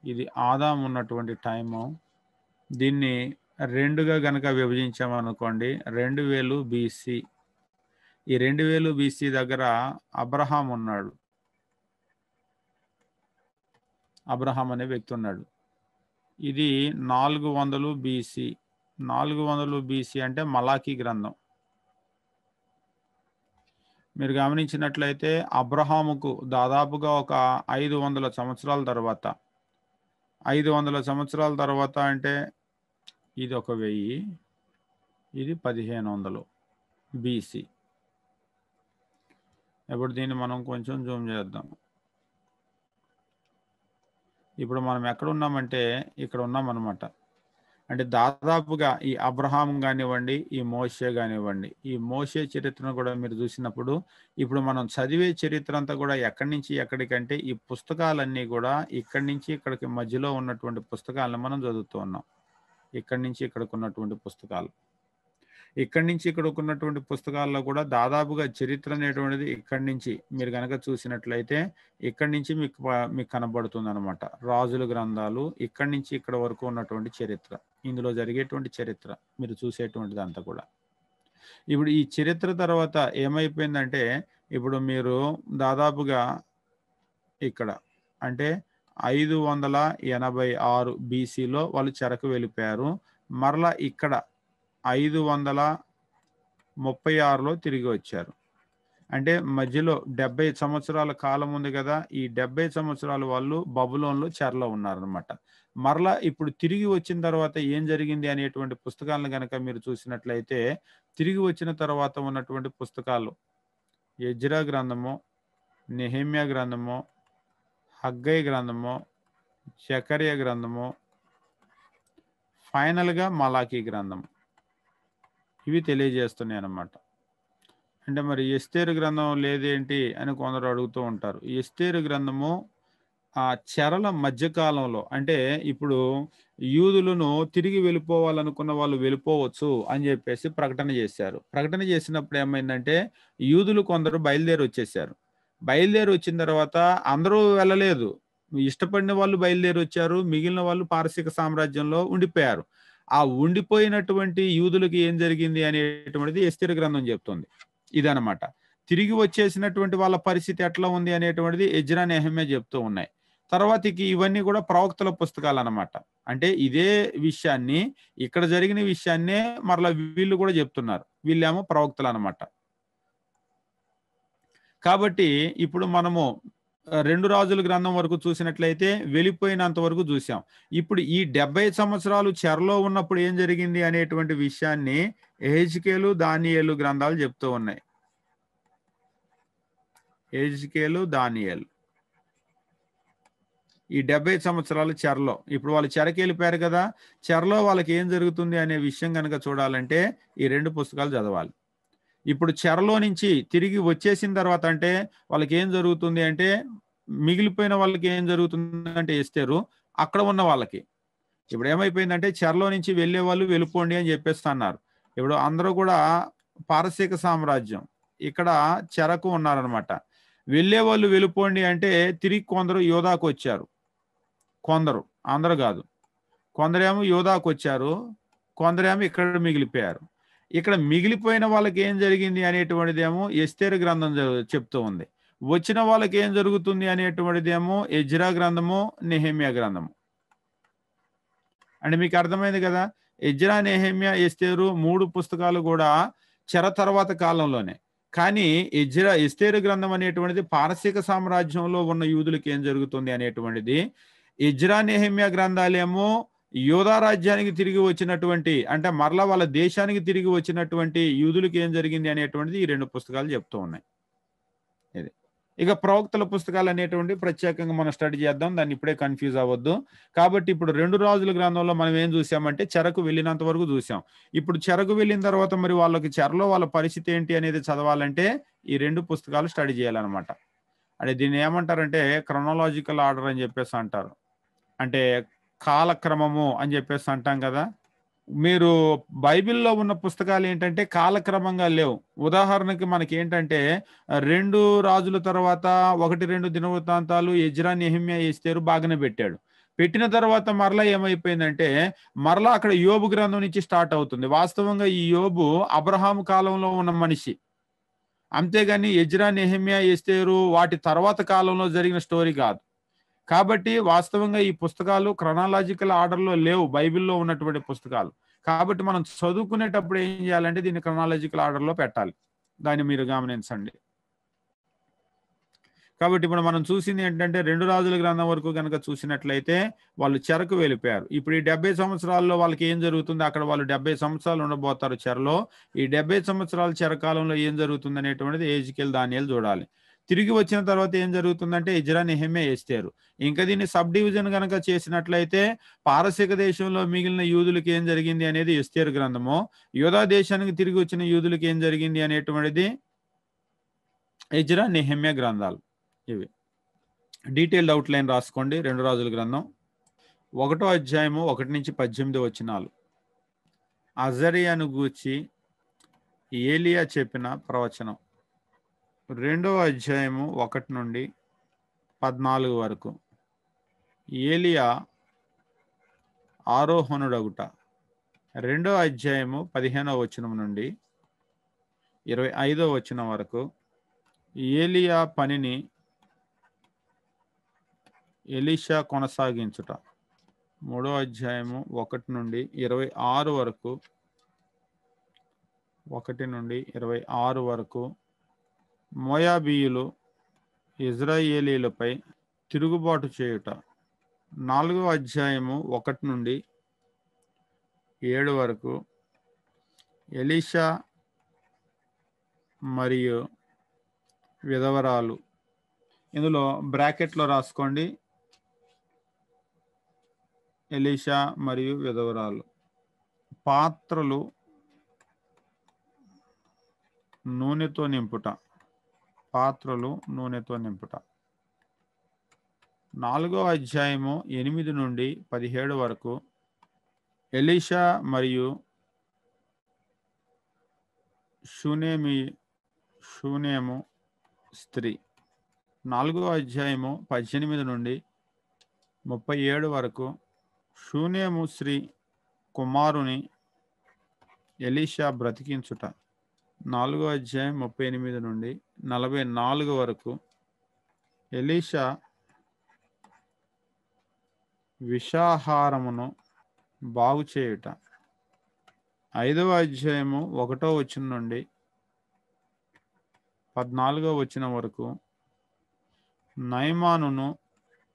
ఇది ఆదాము ఉన్నటువంటి టైము. దీన్ని 2గా గనక విభజించామనుకోండి 2000 BC. ఈ 2000 BC దగ్గర అబ్రహాం ఉన్నాడు. అబ్రహాం అనే వ్యక్తి ఉన్నాడు. ఇది 400 BC. 400 BC అంటే మలాకీ గ్రంథం. మీరు గమనించినట్లయితే అబ్రహాముకు దాదాపుగా ఒక 500 సంవత్సరాల తర్వాత 500 సంవత్సరాల తర్వాత అంటే ఇది ఒక 1000, ఇది 1500 BC. ఇప్పుడు దీన్ని మనం కొంచెం జూమ్ చేద్దాం. ఇప్పుడు మనం ఎక్కడ ఉన్నామంటే ఇక్కడ ఉన్నామన్నమాట. అంటే దాదాపుగా ఈ అబ్రహాం కానివ్వండి, ఈ మోషే కానివ్వండి, ఈ మోషే చరిత్రను కూడా మీరు చూసినప్పుడు ఇప్పుడు మనం చదివే చరిత్ర అంతా కూడా ఎక్కడి నుంచి ఎక్కడికంటే ఈ పుస్తకాలన్నీ కూడా ఇక్కడి నుంచి ఇక్కడికి మధ్యలో ఉన్నటువంటి పుస్తకాలను మనం చదువుతూ ఉన్నాం. ఇక్కడి నుంచి ఇక్కడికి ఉన్నటువంటి పుస్తకాలు, ఇక్కడి నుంచి ఇక్కడికి ఉన్నటువంటి పుస్తకాల్లో కూడా దాదాపుగా చరిత్ర అనేటువంటిది ఇక్కడి నుంచి మీరు కనుక చూసినట్లయితే ఇక్కడి నుంచి మీకు కనబడుతుంది అనమాట. రాజుల గ్రంథాలు ఇక్కడి నుంచి ఇక్కడ వరకు ఉన్నటువంటి చరిత్ర, ఇందులో జరిగేటువంటి చరిత్ర మీరు చూసేటువంటిది అంతా కూడా. ఇప్పుడు ఈ చరిత్ర తర్వాత ఏమైపోయిందంటే ఇప్పుడు మీరు దాదాపుగా ఇక్కడ అంటే 586 BCలో వాళ్ళు చెరకు వెళ్ళిపోయారు. మరలా ఇక్కడ 536లో తిరిగి వచ్చారు. అంటే మధ్యలో 70 సంవత్సరాల కాలం ఉంది కదా. ఈ 70 సంవత్సరాలు వాళ్ళు బబులోన్లో చెరలో ఉన్నారనమాట. మరలా ఇప్పుడు తిరిగి వచ్చిన తర్వాత ఏం జరిగింది అనేటువంటి పుస్తకాలను కనుక మీరు చూసినట్లయితే తిరిగి వచ్చిన తర్వాత ఉన్నటువంటి పుస్తకాలు ఎజ్రా గ్రంథము, నెహెమ్యా గ్రంథము, హగ్గై గ్రంథము, జకర్యా గ్రంథము, ఫైనల్గా మలాకీ గ్రంథం, ఇవి తెలియజేస్తున్నాయి అన్నమాట. అంటే మరి ఎస్తేరు గ్రంథం లేదేంటి అని కొందరు అడుగుతూ ఉంటారు. ఎస్తేరు గ్రంథము ఆ చెరల మధ్యకాలంలో అంటే ఇప్పుడు యూదులను తిరిగి వెళ్ళిపోవాలనుకున్న వాళ్ళు వెళ్ళిపోవచ్చు అని చెప్పేసి ప్రకటన చేశారు. ప్రకటన చేసినప్పుడు ఏమైందంటే యూదులు కొందరు బయలుదేరి వచ్చేసారు. బయలుదేరి వచ్చిన తర్వాత అందరూ వెళ్ళలేదు. ఇష్టపడిన వాళ్ళు బయలుదేరి వచ్చారు. మిగిలిన వాళ్ళు పారసీక సామ్రాజ్యంలో ఉండిపోయారు. ఆ ఉండిపోయినటువంటి యూదులకి ఏం జరిగింది అనేటువంటిది ఎస్తేరు గ్రంథం చెప్తుంది. ఇదనమాట. తిరిగి వచ్చేసినటువంటి వాళ్ళ పరిస్థితి ఎట్లా ఉంది అనేటువంటిది ఎజ్రా, నెహెమ్యా చెప్తూ ఉన్నాయి. తర్వాతకి ఇవన్నీ కూడా ప్రవక్తల పుస్తకాలు అన్నమాట. అంటే ఇదే విషయాన్ని ఇక్కడ జరిగిన విషయాన్నే మరలా వీళ్ళు కూడా చెప్తున్నారు. వీళ్ళేమో ప్రవక్తలు అన్నమాట. కాబట్టి ఇప్పుడు మనము 2 రాజుల గ్రంథం వరకు చూసినట్లయితే వెళ్ళిపోయినంత వరకు చూసాం. ఇప్పుడు ఈ 70 సంవత్సరాలు చెరలో ఉన్నప్పుడు ఏం జరిగింది అనేటువంటి విషయాన్ని ఎహెజ్కేలు, దానియేలు గ్రంథాలు చెప్తూ ఉన్నాయి. ఎహెజ్కేలు, దానియేలు ఈ 70 సంవత్సరాలు చెరలో, ఇప్పుడు వాళ్ళు చెరకి వెళ్ళిపోయారు కదా. చెరలో వాళ్ళకి ఏం జరుగుతుంది అనే విషయం కనుక చూడాలంటే ఈ 2 పుస్తకాలు చదవాలి. ఇప్పుడు చెరలో నుంచి తిరిగి వచ్చేసిన తర్వాత అంటే వాళ్ళకి ఏం జరుగుతుంది అంటే మిగిలిపోయిన వాళ్ళకి ఏం జరుగుతుంది అంటే ఎస్తేరు అక్కడ ఉన్న వాళ్ళకి ఇప్పుడు ఏమైపోయిందంటే చెరలో నుంచి వెళ్ళే వాళ్ళు వెళ్ళిపోండి అని చెప్పేస్తున్నారు. ఇప్పుడు అందరూ కూడా పారసీక సామ్రాజ్యం ఇక్కడ చెరకు ఉన్నారనమాట. వెళ్ళే వాళ్ళు వెళ్ళిపోండి అంటే తిరిగి కొందరు యోధాకు వచ్చారు. కొందరు, అందరూ కాదు, కొందరేమో యోధాకు వచ్చారు, కొందరేమో ఇక్కడ మిగిలిపోయారు. ఇక్కడ మిగిలిపోయిన వాళ్ళకి ఏం జరిగింది అనేటువంటిదేమో ఎస్తేరు గ్రంథం చెప్తూ ఉంది. వచ్చిన వాళ్ళకి ఏం జరుగుతుంది అనేటువంటిదేమో ఎజ్రా గ్రంథము, నెహెమ్యా గ్రంథము. అంటే మీకు అర్థమైంది కదా. ఎజ్రా, నెహెమ్యా, ఎస్తేరు 3 పుస్తకాలు కూడా చెర తర్వాత కాలంలోనే. కానీ ఎస్తేరు గ్రంథం అనేటువంటిది పారసీక సామ్రాజ్యంలో ఉన్న యూదులకి ఏం జరుగుతుంది అనేటువంటిది ఎజ్రా నెహెమ్యా గ్రంథాలేమో యూదా రాజ్యానికి తిరిగి వచ్చినటువంటి, అంటే మరలా వాళ్ళ దేశానికి తిరిగి వచ్చినటువంటి యూదులకు ఏం జరిగింది అనేటువంటిది ఈ 2 పుస్తకాలు చెప్తూ ఉన్నాయి. ఇది. ఇక ప్రవక్తల పుస్తకాలు అనేటువంటి ప్రత్యేకంగా మనం స్టడీ చేద్దాం. దాన్ని ఇప్పుడే కన్‌ఫ్యూజ్ అవ్వద్దు. కాబట్టి ఇప్పుడు 2 రాజుల గ్రంథంలో మనం ఏం చూసామంటే చెరకు వెళ్ళినంత వరకు చూసాం. ఇప్పుడు చెరకు వెళ్ళిన తర్వాత మరి వాళ్ళకి చెరలో వాళ్ళ పరిస్థితి ఏంటి అనేది చదవాలంటే ఈ 2 పుస్తకాలు స్టడీ చేయాలన్నమాట. అంటే దీన్ని ఏమంటారంటే క్రొనాలాజికల్ ఆర్డర్ అని చెప్పేసి అంటారు. అంటే కాలక్రమము అని చెప్పేసి అంటాం కదా! మీరు బైబిల్‌లో ఉన్న పుస్తకాలు ఏంటంటే కాలక్రమంగా లేవు. ఉదాహరణకి మనకేంటంటే 2 రాజుల తర్వాత 1, 2 దినవృత్తాంతాలు, ఎజ్రా, నెహెమ్యా, ఎస్తేరు బాగానే పెట్టాడు. పెట్టిన తర్వాత మరలా ఏమైపోయిందంటే మరలా అక్కడ యోబు గ్రంథం నుంచి స్టార్ట్ అవుతుంది. వాస్తవంగా ఈ యోబు అబ్రహాము కాలంలో ఉన్న మనిషి. అంతేగాని ఎజ్రా, నెహెమ్యా, ఎస్తేరు వాటి తర్వాత కాలంలో జరిగిన స్టోరీ కాదు. కాబట్టి వాస్తవంగా ఈ పుస్తకాలు క్రొనాలాజికల్ ఆర్డర్‌లో లేవు బైబిల్‌లో ఉన్నటువంటి పుస్తకాలు. కాబట్టి మనం చదువుకునేటప్పుడు ఏం చేయాలంటే దీన్ని క్రొనాలాజికల్ ఆర్డర్‌లో పెట్టాలి. దాన్ని మీరు గమనించండి. కాబట్టి ఇప్పుడు మనం చూసింది ఏంటంటే 2 రాజుల గ్రంథం వరకు గనక చూసినట్లయితే వాళ్ళు చెరకు వెళ్ళిపోయారు. ఇప్పుడు ఈ 70 సంవత్సరాల్లో వాళ్ళకి ఏం జరుగుతుంది? అక్కడ వాళ్ళు 70 సంవత్సరాలు ఉండబోతారు చెరలో. ఈ 70 సంవత్సరాల చెరకాలంలో ఏం జరుగుతుంది అనేటువంటిది ఎహెజ్కేలు, దానియేలు చూడాలి. తిరిగి వచ్చిన తర్వాత ఏం జరుగుతుందంటే ఎజ్రా, నెహెమ్యా, ఎస్తేరు. ఇంకా దీన్ని సబ్ డివిజన్ గనక చేసినట్లయితే పారసీక దేశంలో మిగిలిన యూదులకి ఏం జరిగింది అనేది ఎస్తేరు గ్రంథము. యూదా దేశానికి తిరిగి వచ్చిన యూదులకి ఏం జరిగింది అనేటువంటిది ఎజ్రా, నెహెమ్యా గ్రంథాలు ఇవి. డీటెయిల్డ్ అవుట్‌లైన్ రాసుకోండి 2 రాజుల గ్రంథం. 1 అధ్యాయము 1-18 వచనాలు. అజర్యాను గూర్చి ఏలియా చెప్పిన ప్రవచనం. 2 అధ్యాయము 1 నుండి 14 వరకు. ఏలియా ఆరోహణుడగుట. 2 అధ్యాయము 15వ వచనం నుండి 25వ వచనం వరకు. ఏలియా పనిని ఎలీషా కొనసాగించుట. 3 అధ్యాయము 1 నుండి 26 వరకు. 1 నుండి 26 వరకు. మోయాబీయులు ఇజ్రాయేలీలపై తిరుగుబాటు చేయుట. 4 అధ్యాయము 1 నుండి 7 వరకు. ఎలీషా మరియు విధవరాలు. ఇందులో బ్రాకెట్లో రాసుకోండి ఎలీషా మరియు విధవరాలు. పాత్రలు నూనెతో నింపుట. పాత్రలు నూనెతో నింపుట. 4 అధ్యాయము 8 నుండి 17 వరకు. ఎలీషా మరియు షూనేము స్త్రీ. 4 అధ్యాయము 18 నుండి 37 వరకు. షూనేము స్త్రీ కుమారుని ఎలీషా బ్రతికించుట. 4 అధ్యాయం 38 నుండి 44 వరకు. ఎలీషా విషాహారమును బాగు చేయుట. 5వ అధ్యాయము 1వ వచనం నుండి 14వ వచనం వరకు. నయమానును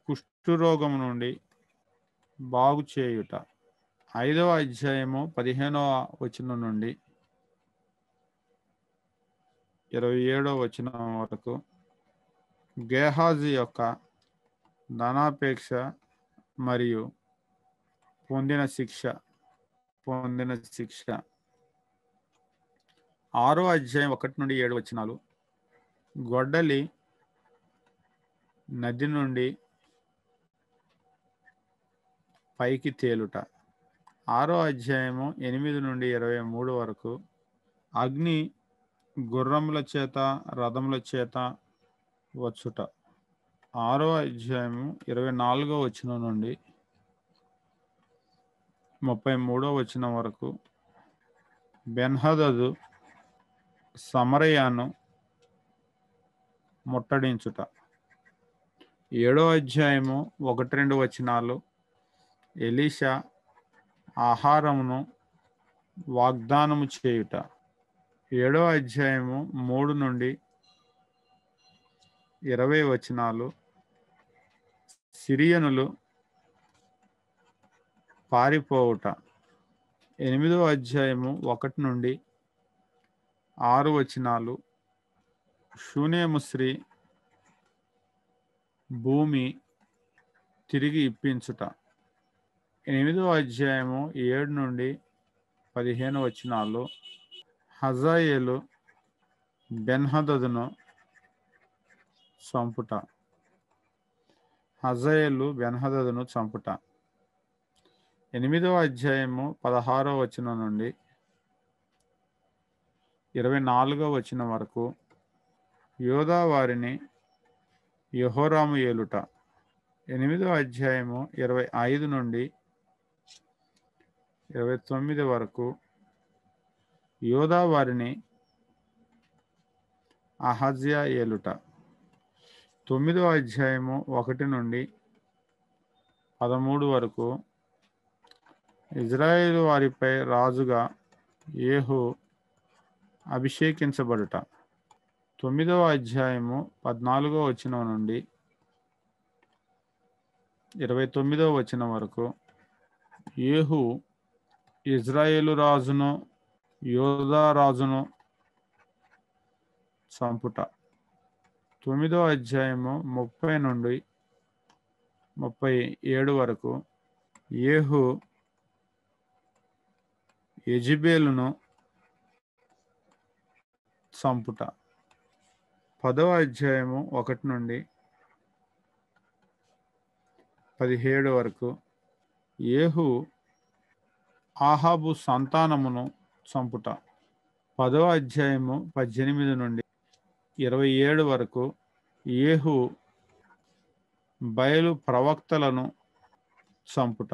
కుష్ఠరోగము నుండి బాగు చేయుట. 5వ అధ్యాయము 15వ వచనం నుండి 27వ వచనం వరకు. గేహాజీ యొక్క ధనాపేక్ష మరియు పొందిన శిక్ష. 6వ అధ్యాయం 1 నుండి 7 వచనాలు. గొడ్డలి నది నుండి పైకి తేలుట. 6వ అధ్యాయము 8 నుండి 23 వరకు. అగ్ని గుర్రముల చేత రథముల చేత వచ్చుట. 6వ అధ్యాయము 24వ వచనం నుండి 33వ వచనం వరకు. బెన్హదదు సమరయాను ముట్టడించుట. 7వ అధ్యాయము 1-2 వచనాలు. ఎలీషా ఆహారమును వాగ్దానము చేయుట. 7వ అధ్యాయము 3 నుండి 20 వచనాలు. సిరియనులు పారిపోవుట. 8వ అధ్యాయము 1 నుండి 6 వచనాలు. షూనేము స్త్రీ భూమి తిరిగి ఇప్పించుట. 8వ అధ్యాయము 7 నుండి 15 వచనాలు. హజాయేలు బెన్హదదును చంపుట. హజాయేలు బెన్హదదును చంపుట. 8వ అధ్యాయము 16వ వచనం నుండి 24వ వచనం వరకు. యోధా వారిని యెహోరాము ఏలుట. 8వ అధ్యాయము 25 నుండి 29 వరకు. యోధా వారిని అహజ్యా ఏలుట. 9వ అధ్యాయము 1 నుండి 13 వరకు. ఇజ్రాయేలు వారిపై రాజుగా యేహూ అభిషేకించబడుట. 9వ అధ్యాయము 14వ వచనం నుండి 29వ వచనం వరకు. యేహూ ఇజ్రాయేలు రాజును యోధా రాజును చంపుట. 9వ అధ్యాయము 30 నుండి 37 వరకు. యేహూ యెజెబెలును చంపుట. 10వ అధ్యాయము 1 నుండి 17 వరకు. యేహూ ఆహాబు సంతానమును చంపుట. 10వ అధ్యాయము 18 నుండి 27 వరకు. యేహూ బయలు ప్రవక్తలను చంపుట.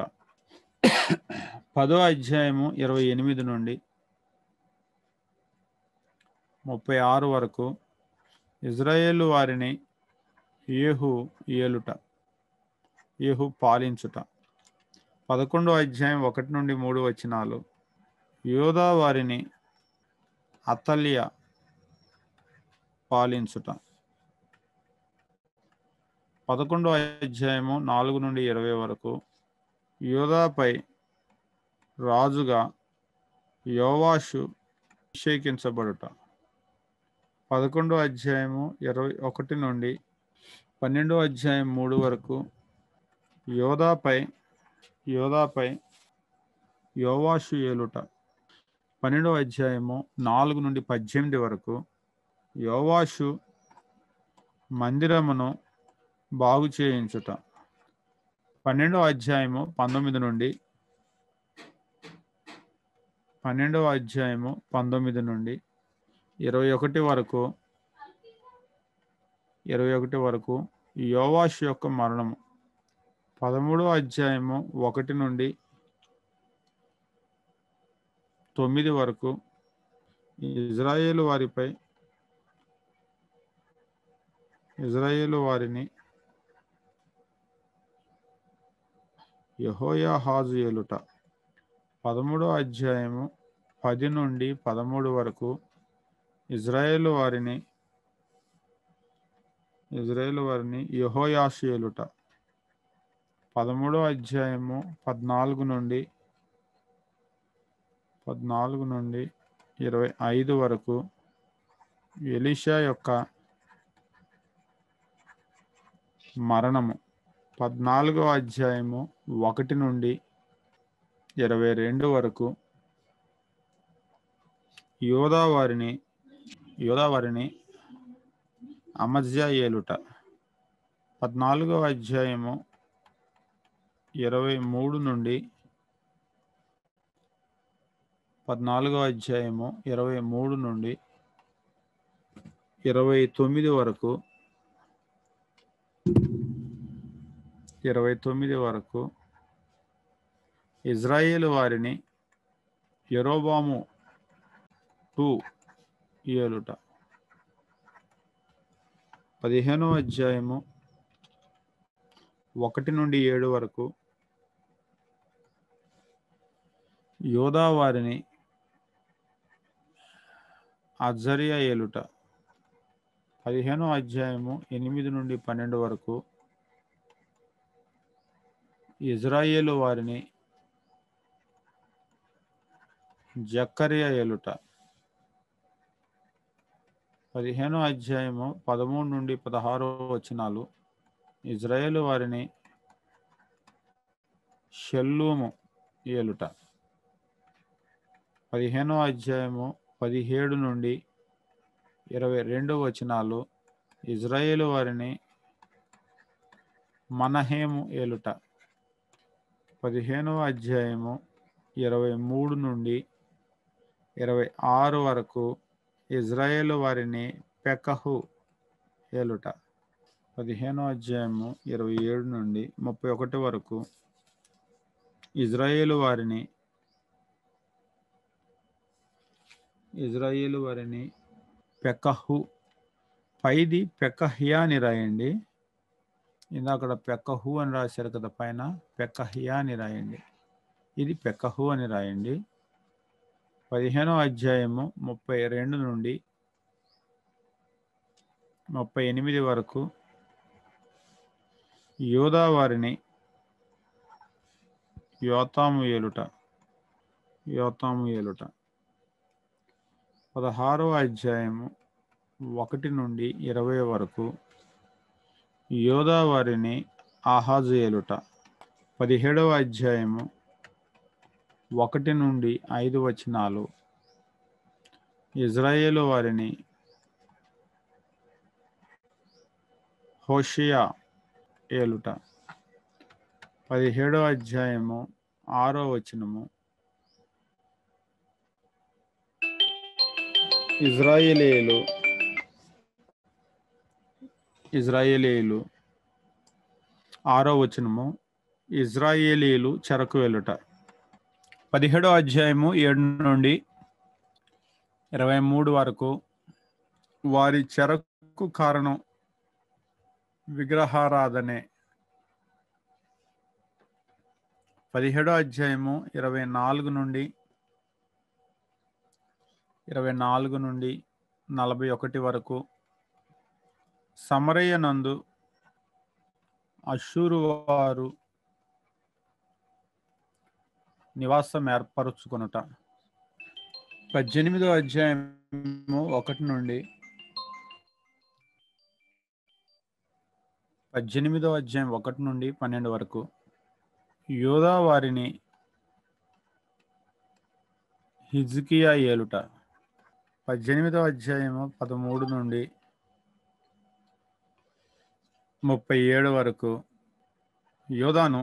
10వ అధ్యాయము 28 నుండి 36 వరకు. ఇజ్రాయేలు వారిని యేహూ ఏలుట. యేహూ పాలించుట. 11వ అధ్యాయం 1 నుండి 3 వచనాలు. యోధా వారిని అతల్య పాలించుట. 11వ అధ్యాయము 4 నుండి 20 వరకు. యోధాపై రాజుగా యోవాషు అభిషేకించబడుట. 11వ అధ్యాయము 21 నుండి 12వ అధ్యాయం 3 వరకు. యోధాపై యోవాషు ఏలుట. 12వ అధ్యాయము 4 నుండి 18 వరకు. యోవాషు మందిరమును బాగు చేయించుట. 12వ అధ్యాయము 19 నుండి 21 వరకు. 21 వరకు. యోవాషు యొక్క మరణము. 13వ అధ్యాయము 1 నుండి 9 వరకు. ఇజ్రాయేలు వారిని యెహోయాహాజు ఏలుట. 13వ అధ్యాయము 10 నుండి 13 వరకు. ఇజ్రాయేలు వారిని యెహోయాషు ఏలుట. 13వ అధ్యాయము 14 నుండి 25 వరకు. ఎలీషా యొక్క మరణము. 14వ అధ్యాయము 1 నుండి 22 వరకు. యోధా వారిని అమజ్యా ఏలుట. 14వ అధ్యాయము 23 నుండి 29 వరకు. 29 వరకు. ఇజ్రాయేలు వారిని యెరోబాము 2 ఏలుట. 15వ అధ్యాయము 1 నుండి 7 వరకు. యోధా వారిని అజర్యా ఏలుట. 15వ అధ్యాయము 8 నుండి 12 వరకు. ఇజ్రాయేలు వారిని జకర్యా ఏలుట. 15వ అధ్యాయము 13 నుండి 16 వచనాలు. ఇజ్రాయేలు వారిని షల్లూము ఏలుట. 15వ అధ్యాయము 17 నుండి 22 వచనాలు. ఇజ్రాయేలు వారిని మనహేము ఏలుట. 15వ అధ్యాయము 23 నుండి 26 వరకు ఇజ్రాయేలు వారిని పెకహు ఏలుట. 15వ అధ్యాయము 27 నుండి 31 వరకు ఇజ్రాయేలు వారిని పెకహు. పైది పెకహ్యా అని రాయండి. ఇందాక పెకహు అని రాశారు కదా, పైన పెకహ్యా అని రాయండి. ఇది పెకహు అని రాయండి. 15వ అధ్యాయము 32 నుండి 38 వరకు యోధా వారిని యోతాము ఏలుట. 16వ అధ్యాయము 1 నుండి 20 వరకు యోధా వారిని ఆహాజు ఏలుట. 17వ అధ్యాయము 1 నుండి 5 వచనాలు ఇజ్రాయేలు వారిని హోషియా ఏలుట. 17వ అధ్యాయము 6వ వచనము ఇజ్రాయేలీయులు 6వ వచనము ఇజ్రాయేలీయులు చెరకు వెళ్ళుట. 17వ అధ్యాయము 7 నుండి 23 వరకు వారి చెరకు కారణం విగ్రహారాధనే. 17వ అధ్యాయము 24 నుండి 41 వరకు సమరయ నందు అష్షూరు వారు నివాసం ఏర్పరచుకొనుట. 18వ అధ్యాయము 1 నుండి 12 వరకు యోధా వారిని హిజ్కియా ఏలుట. 18వ అధ్యాయము 13 నుండి 37 వరకు యోధాను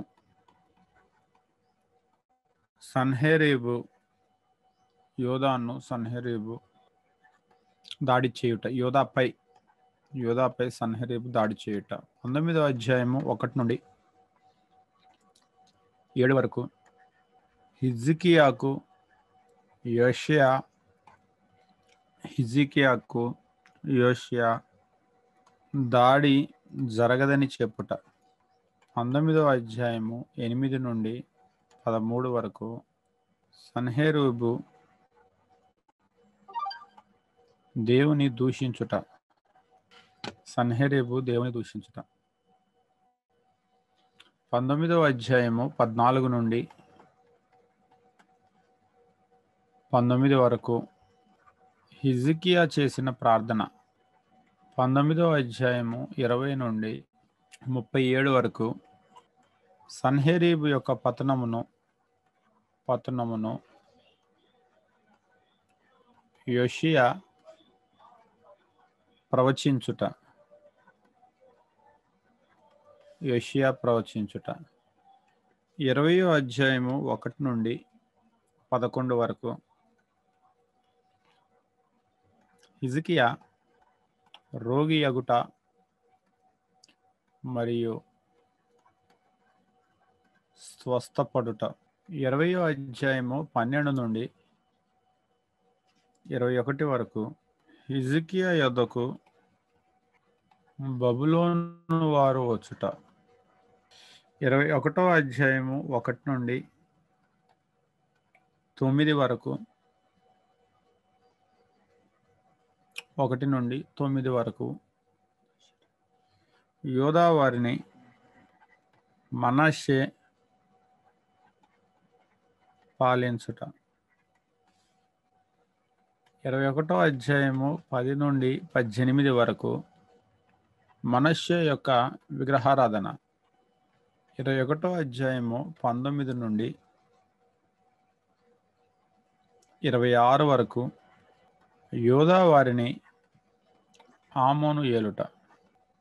సన్హెరీబు దాడి చేయుట. యోధాపై సన్హెరీబు దాడి చేయుట. 19వ అధ్యాయము 1 నుండి 7 వరకు హిజ్కియాకు యోషియా దాడి జరగదని చెప్పుట. 19వ అధ్యాయము 8 నుండి 13 వరకు సన్హెరీబు దేవుని దూషించుట. 19వ అధ్యాయము 14 నుండి 19 వరకు హిజ్కియా చేసిన ప్రార్థన. 19వ అధ్యాయము 20 నుండి 37 వరకు సన్హెరీబు యొక్క పతనమును యోషియా ప్రవచించుట. 20వ అధ్యాయము 1 నుండి 11 వరకు హిజ్కియా రోగి అగుట మరియు స్వస్థపడుట. 20వ అధ్యాయము 12 నుండి 21 వరకు హిజ్కియా యొద్దకు బబులోను వారు వచ్చుట. 21వ అధ్యాయము 1 నుండి 9 వరకు 1 నుండి 9 వరకు యోధా వారిని మనష్షే పాలించుట. 21వ అధ్యాయము 10 నుండి 18 వరకు మనష్షే యొక్క విగ్రహారాధన. 21వ అధ్యాయము 19 నుండి 26 వరకు యోధా వారిని ఆమోను ఏలుట.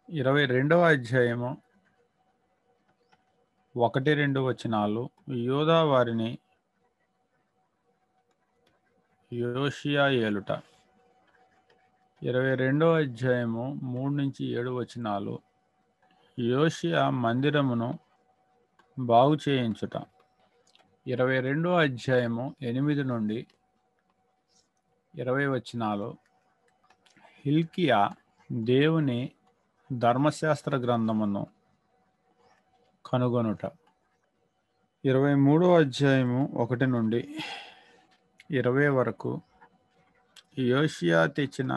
22వ అధ్యాయము 1-2 వచనాలు యోధా వారిని యోషియా ఏలుట. 22వ అధ్యాయము 3-7 వచనాలు యోషియా మందిరమును బాగు చేయించుట. 22వ అధ్యాయము 8 నుండి 20 వచనాలు హిల్కియా దేవుని ధర్మశాస్త్ర గ్రంథమును కనుగొనుట. 23వ అధ్యాయము 1 నుండి 20 వరకు యోషియా తెచ్చిన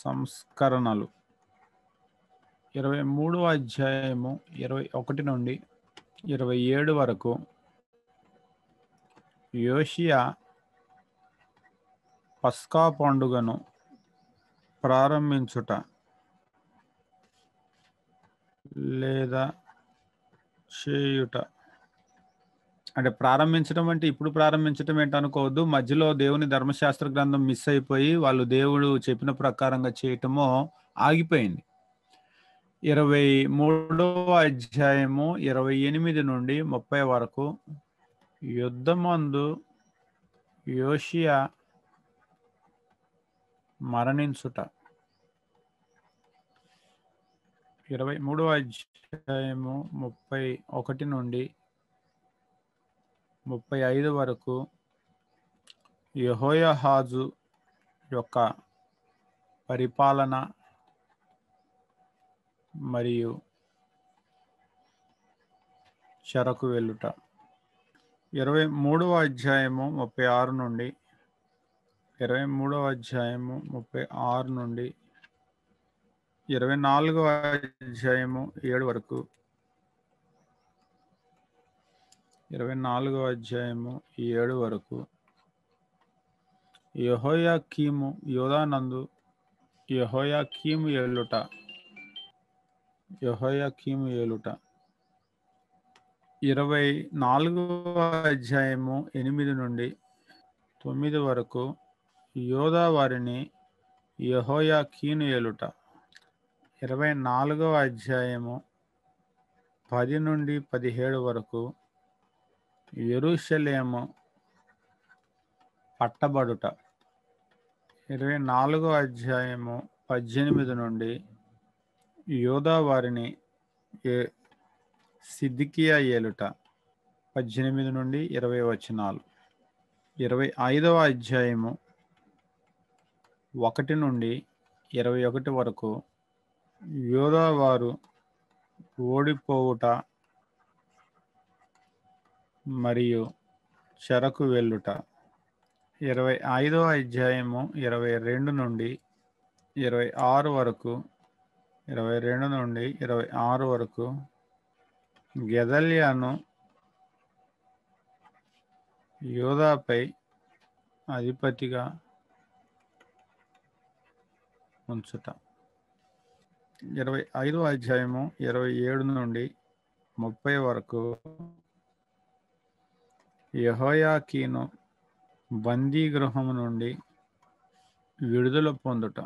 సంస్కరణలు. 23వ అధ్యాయము 21 నుండి 27 వరకు యోషియా పస్కా పండుగను ప్రారంభించుట లేదా చేయుట. అంటే ప్రారంభించడం అంటే ఇప్పుడు ప్రారంభించడం ఏంటనుకోవద్దు. మధ్యలో దేవుని ధర్మశాస్త్ర గ్రంథం మిస్ అయిపోయి వాళ్ళు దేవుడు చెప్పిన ప్రకారంగా చేయటమో ఆగిపోయింది. 23వ అధ్యాయము 28 నుండి 30 వరకు యుద్ధమందు యోషియా మరణించుట. 23వ అధ్యాయము 31 నుండి 35 వరకు యెహోయాహాజు యొక్క పరిపాలన మరియు చెరకు వెళ్ళుట. 23వ అధ్యాయము 36 నుండి 24వ అధ్యాయము 7 వరకు 24వ అధ్యాయము 7 వరకు యెహోయాకీము యోధానందు యెహోయాకీము ఏలుట. 24వ అధ్యాయము 8 నుండి 9 వరకు యోధా వారిని యెహోయాకీను ఏలుట. 24వ అధ్యాయము 10 నుండి 17 వరకు యెరూషలేము పట్టబడుట. 24వ అధ్యాయము 18 నుండి యోధా వారిని సిద్కియా ఏలుట. 18 నుండి 20 వచనాలు. 25వ అధ్యాయము 1 నుండి 21 వరకు యోధా వారు ఓడిపోవుట మరియు చెరకు వెళ్ళుట. 25వ అధ్యాయము 22 నుండి 26 వరకు 22 నుండి 26 వరకు గెదల్యాను యోధాపై అధిపతిగా ఉంచుట. 25వ అధ్యాయము 27 నుండి 30 వరకు యెహోయాకీను బందీ గృహము నుండి విడుదల పొందుట.